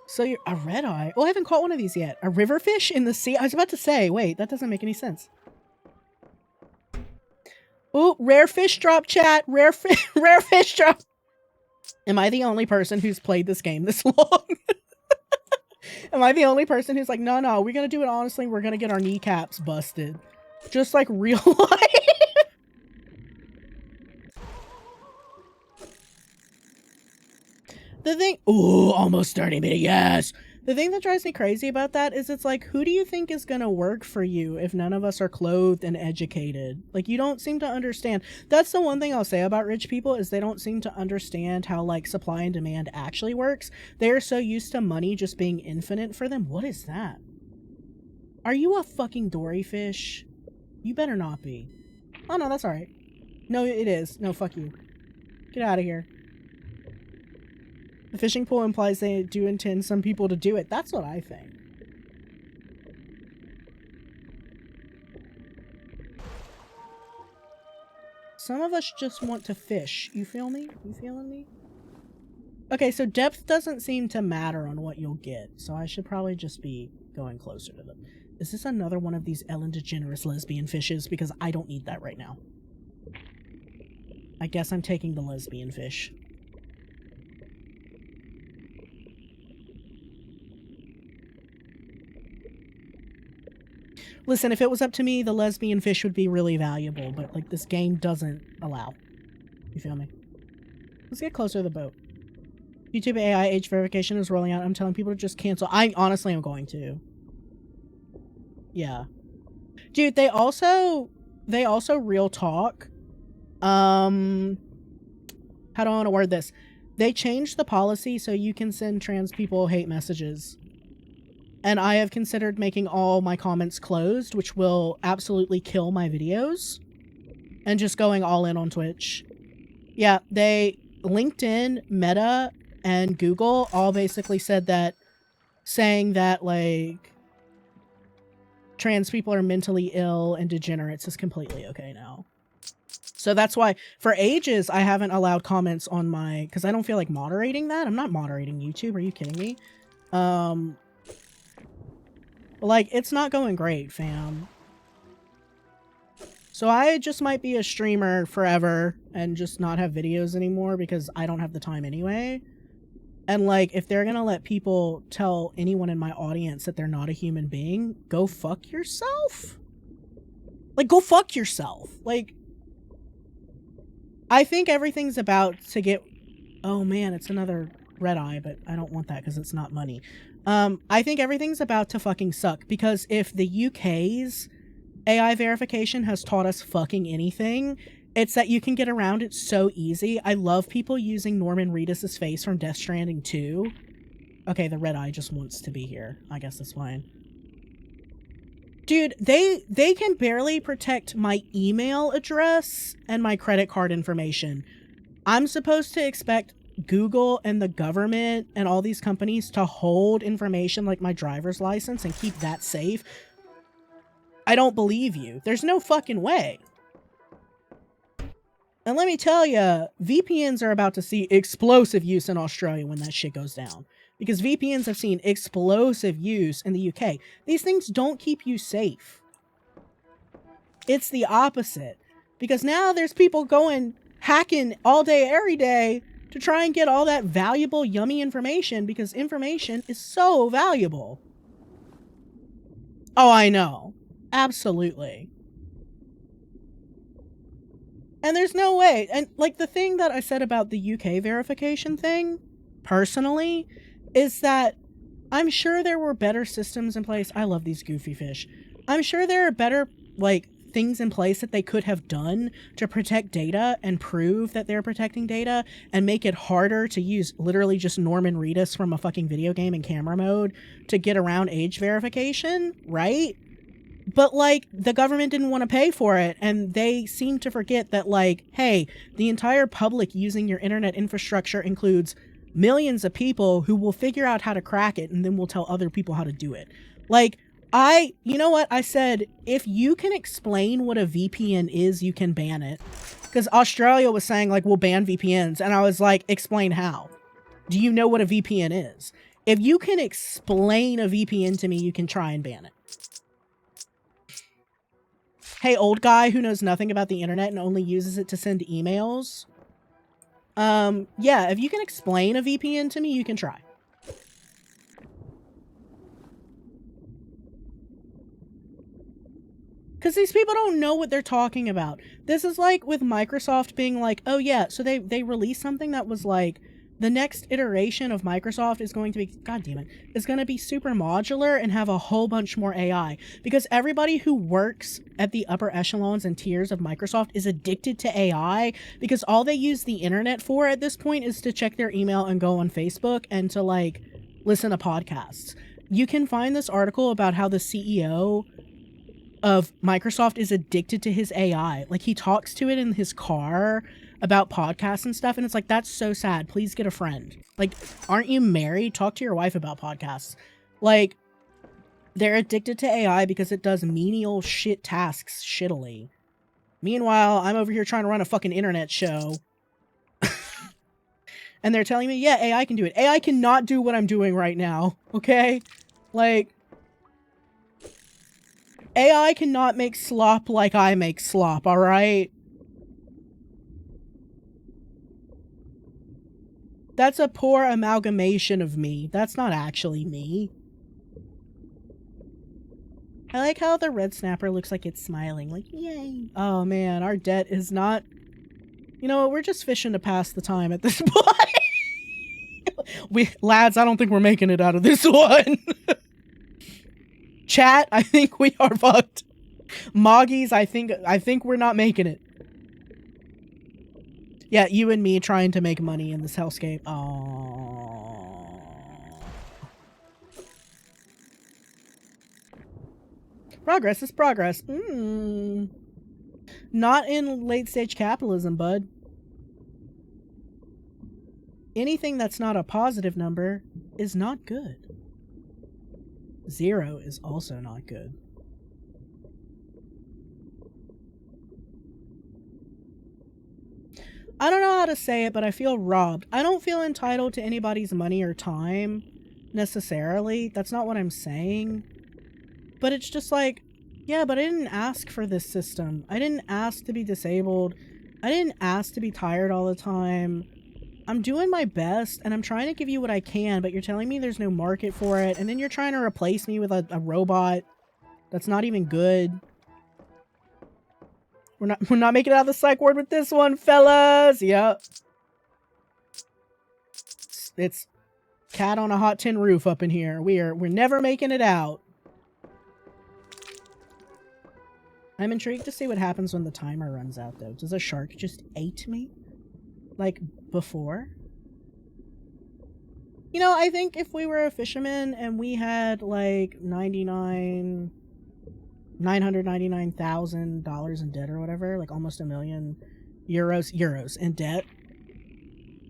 So you're a red eye. Oh, I haven't caught one of these yet. A river fish in the sea. I was about to say, wait, that doesn't make any sense. Oh, rare fish drop, chat. Rare fish drop. Am I the only person who's played this game this long? Am I the only person who's like, no, we're gonna do it honestly. We're gonna get our kneecaps busted. Just like real life. The thing, ooh, almost 30 minutes, yes. The thing that drives me crazy about that is it's like, who do you think is gonna work for you if none of us are clothed and educated? Like, you don't seem to understand. That's the one thing I'll say about rich people is they don't seem to understand how, like, supply and demand actually works. They are so used to money just being infinite for them. What is that? Are you a fucking dory fish? You better not be. Oh, no, that's alright. No, it is. No, fuck you. Get out of here. The fishing pool implies they do intend some people to do it. That's what I think. Some of us just want to fish. You feel me? You feeling me? Okay, so depth doesn't seem to matter on what you'll get, so I should probably just be going closer to them. Is this another one of these Ellen DeGeneres lesbian fishes? Because I don't need that right now. I guess I'm taking the lesbian fish. Listen, if it was up to me, the lesbian fish would be really valuable, but, like, this game doesn't allow. You feel me? Let's get closer to the boat. YouTube AI age verification is rolling out. I'm telling people to just cancel. I honestly am going to. Yeah. Dude, they also real talk. How do I want to word this? They changed the policy so you can send trans people hate messages. And I have considered making all my comments closed, which will absolutely kill my videos. And just going all in on Twitch. Yeah, LinkedIn, Meta, and Google all basically said that, saying that, like, trans people are mentally ill and degenerates is completely okay now. So that's why, for ages, I haven't allowed comments on my, because I don't feel like moderating that. I'm not moderating YouTube. Are you kidding me? Like, it's not going great, fam. So I just might be a streamer forever and just not have videos anymore because I don't have the time anyway. And, like, if they're gonna let people tell anyone in my audience that they're not a human being, go fuck yourself. Like, go fuck yourself. Like, I think everything's about to get... Oh, man, it's another red eye, but I don't want that because it's not money. I think everything's about to fucking suck, because if the UK's AI verification has taught us fucking anything, it's that you can get around it so easy. I love people using Norman Reedus' face from Death Stranding 2. Okay, the red eye just wants to be here. I guess that's fine. Dude, they can barely protect my email address and my credit card information. I'm supposed to expect Google and the government and all these companies to hold information like my driver's license and keep that safe. I don't believe you. There's no fucking way. And let me tell you, VPNs are about to see explosive use in Australia when that shit goes down. Because VPNs have seen explosive use in the UK. These things don't keep you safe. It's the opposite. Because now there's people going hacking all day, every day to try and get all that valuable, yummy information, because information is so valuable. Oh, I know. Absolutely. And there's no way. And, like, the thing that I said about the UK verification thing, personally, is that I'm sure there were better systems in place. I love these goofy fish. I'm sure there are better, like, things in place that they could have done to protect data and prove that they're protecting data and make it harder to use literally just Norman Reedus from a fucking video game in camera mode to get around age verification, right? But, like, the government didn't want to pay for it, and they seem to forget that, like, hey, the entire public using your internet infrastructure includes millions of people who will figure out how to crack it, and then we'll tell other people how to do it. Like, you know what? I said, if you can explain what a VPN is, you can ban it. Because Australia was saying, like, we'll ban VPNs. And I was like, explain how. Do you know what a VPN is? If you can explain a VPN to me, you can try and ban it. Hey, old guy who knows nothing about the internet and only uses it to send emails. Yeah, if you can explain a VPN to me, you can try. Because these people don't know what they're talking about. This is like with Microsoft being like, oh yeah, so they released something that was like, the next iteration of Microsoft is going to be, god damn it, is going to be super modular and have a whole bunch more AI. Because everybody who works at the upper echelons and tiers of Microsoft is addicted to AI, because all they use the internet for at this point is to check their email and go on Facebook and to like listen to podcasts. You can find this article about how the CEO of Microsoft is addicted to his AI. Like, he talks to it in his car about podcasts and stuff, and it's like, that's so sad. Please get a friend. Like, aren't you married? Talk to your wife about podcasts. Like, they're addicted to AI because it does menial shit tasks shittily. Meanwhile, I'm over here trying to run a fucking internet show. And they're telling me, yeah, AI can do it. AI cannot do what I'm doing right now, okay? Like, AI cannot make slop like I make slop, alright? That's a poor amalgamation of me. That's not actually me. I like how the red snapper looks like it's smiling. Like, yay. Oh man, our debt is not... You know what, we're just fishing to pass the time at this point. Lads, I don't think we're making it out of this one. Chat, I think we are fucked. Moggies, I think we're not making it. Yeah, you and me trying to make money in this hellscape. Aww. Progress is progress. Not in late stage capitalism, bud. Anything that's not a positive number is not good. 0 is also not good. I don't know how to say it, but I feel robbed. I don't feel entitled to anybody's money or time, necessarily. That's not what I'm saying. But it's just like, yeah, but I didn't ask for this system. I didn't ask to be disabled. I didn't ask to be tired all the time. I'm doing my best, and I'm trying to give you what I can, but you're telling me there's no market for it, and then you're trying to replace me with a robot that's not even good. We're not making it out of the psych ward with this one, fellas. Yep. It's cat on a hot tin roof up in here. We're never making it out. I'm intrigued to see what happens when the timer runs out, though. Does a shark just eat me? Like, before? You know, I think if we were a fisherman and we had, like, $999,000 in debt or whatever, like almost €1 million euros in debt,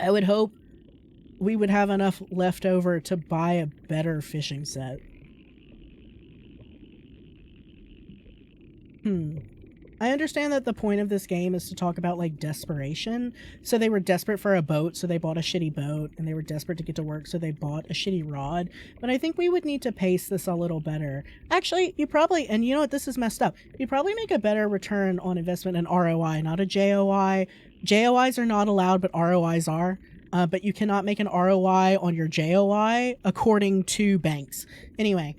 I would hope we would have enough left over to buy a better fishing set. I understand that the point of this game is to talk about, like, desperation. So they were desperate for a boat, so they bought a shitty boat, and they were desperate to get to work, so they bought a shitty rod. But I think we would need to pace this a little better. Actually, you probably, and you know what, this is messed up. You probably make a better return on investment in ROI, not a JOI. JOIs are not allowed, but ROIs are. But you cannot make an ROI on your JOI according to banks. Anyway.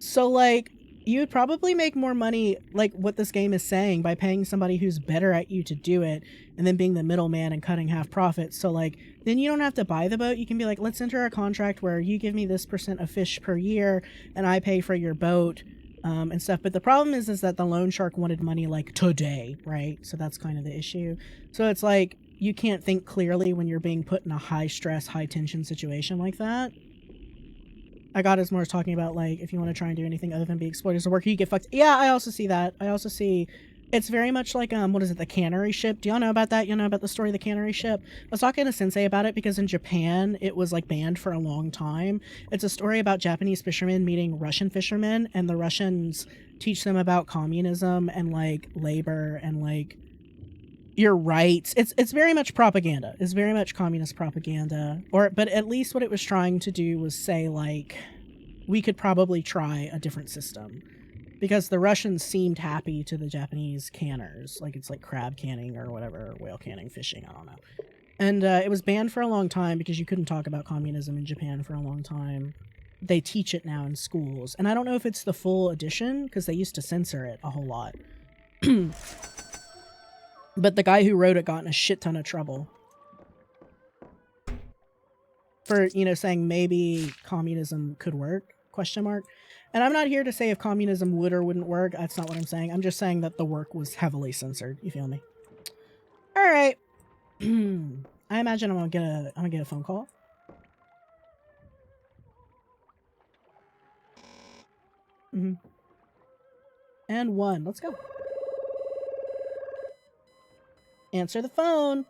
So, like, you would probably make more money, like what this game is saying, by paying somebody who's better at you to do it, and then being the middleman and cutting half profits. So, like, then you don't have to buy the boat. You can be like, let's enter a contract where you give me this % of fish per year, and I pay for your boat, and stuff. But the problem is that the loan shark wanted money, like, today, right? So that's kind of the issue. So it's like, you can't think clearly when you're being put in a high-stress, high-tension situation like that. I got as more as talking about, like, if you want to try and do anything other than be exploited as a worker, you get fucked. Yeah, I also see that. I also see It's very much like, what is it, the cannery ship? Do y'all know about that? You know about the story of the cannery ship? I was talking to Sensei about it because in Japan, it was, like, banned for a long time. It's a story about Japanese fishermen meeting Russian fishermen, and the Russians teach them about communism and, like, labor and, like, your rights. It's very much propaganda. It's very much communist propaganda. But at least what it was trying to do was say, like, we could probably try a different system. Because the Russians seemed happy to the Japanese canners. Like, it's like crab canning or whatever, whale canning, fishing, I don't know. And it was banned for a long time because you couldn't talk about communism in Japan for a long time. They teach it now in schools. And I don't know if it's the full edition, because they used to censor it a whole lot. But the guy who wrote it got in a shit ton of trouble. For, you know, saying maybe communism could work, ? And I'm not here to say if communism would or wouldn't work. That's not what I'm saying. I'm just saying that the work was heavily censored. You feel me? All right. I imagine I'm gonna get a phone call. And 1. Let's go. Answer the phone.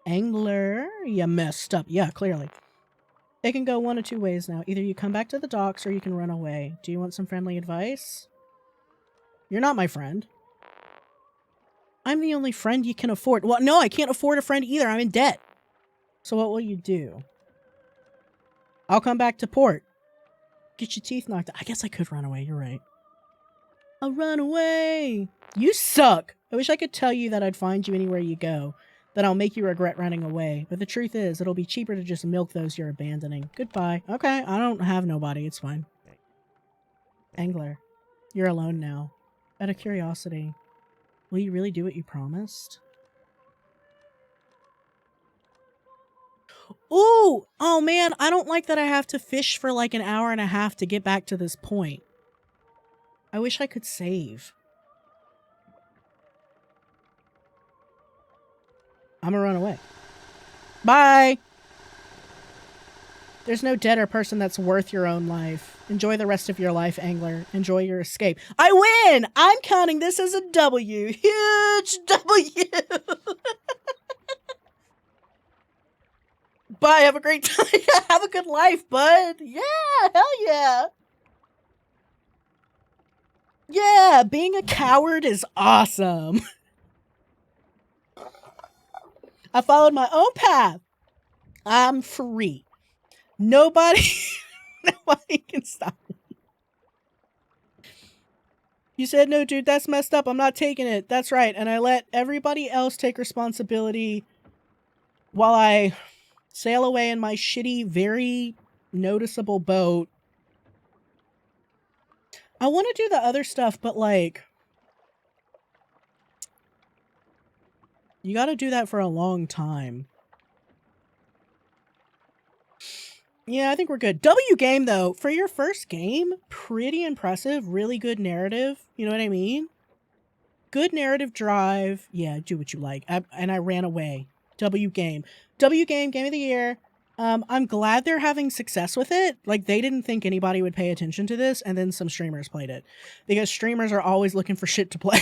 Angler, you messed up. Yeah, clearly. It can go one of two ways now. Either you come back to the docks or you can run away. Do you want some friendly advice? You're not my friend. I'm the only friend you can afford. Well, no, I can't afford a friend either. I'm in debt. So what will you do? I'll come back to port. Get your teeth knocked out. I guess I could run away. You're right. I'll run away. You suck. I wish I could tell you that I'd find you anywhere you go. That I'll make you regret running away. But the truth is, it'll be cheaper to just milk those you're abandoning. Goodbye. Okay, I don't have nobody. It's fine. Angler, you're alone now. Out of curiosity, will you really do what you promised? Ooh! Oh man, I don't like that I have to fish for like an hour and a half to get back to this point. I wish I could save. I'm gonna run away. Bye! There's no deader person that's worth your own life. Enjoy the rest of your life, Angler. Enjoy your escape. I win! I'm counting this as a W. Huge W! Bye, have a great time. Have a good life, bud. Yeah, hell yeah. Yeah, being a coward is awesome. I followed my own path. I'm free. Nobody can stop me. You said, no, dude, that's messed up. I'm not taking it. That's right. And I let everybody else take responsibility while I sail away in my shitty, very noticeable boat. I want to do the other stuff, but like, you got to do that for a long time. Yeah, I think we're good. W game, though, for your first game, pretty impressive. Really good narrative. You know what I mean? Good narrative drive. Yeah, do what you like. And I ran away. W game. W game, game of the year. I'm glad they're having success with it. Like, they didn't think anybody would pay attention to this, and then some streamers played it. Because streamers are always looking for shit to play.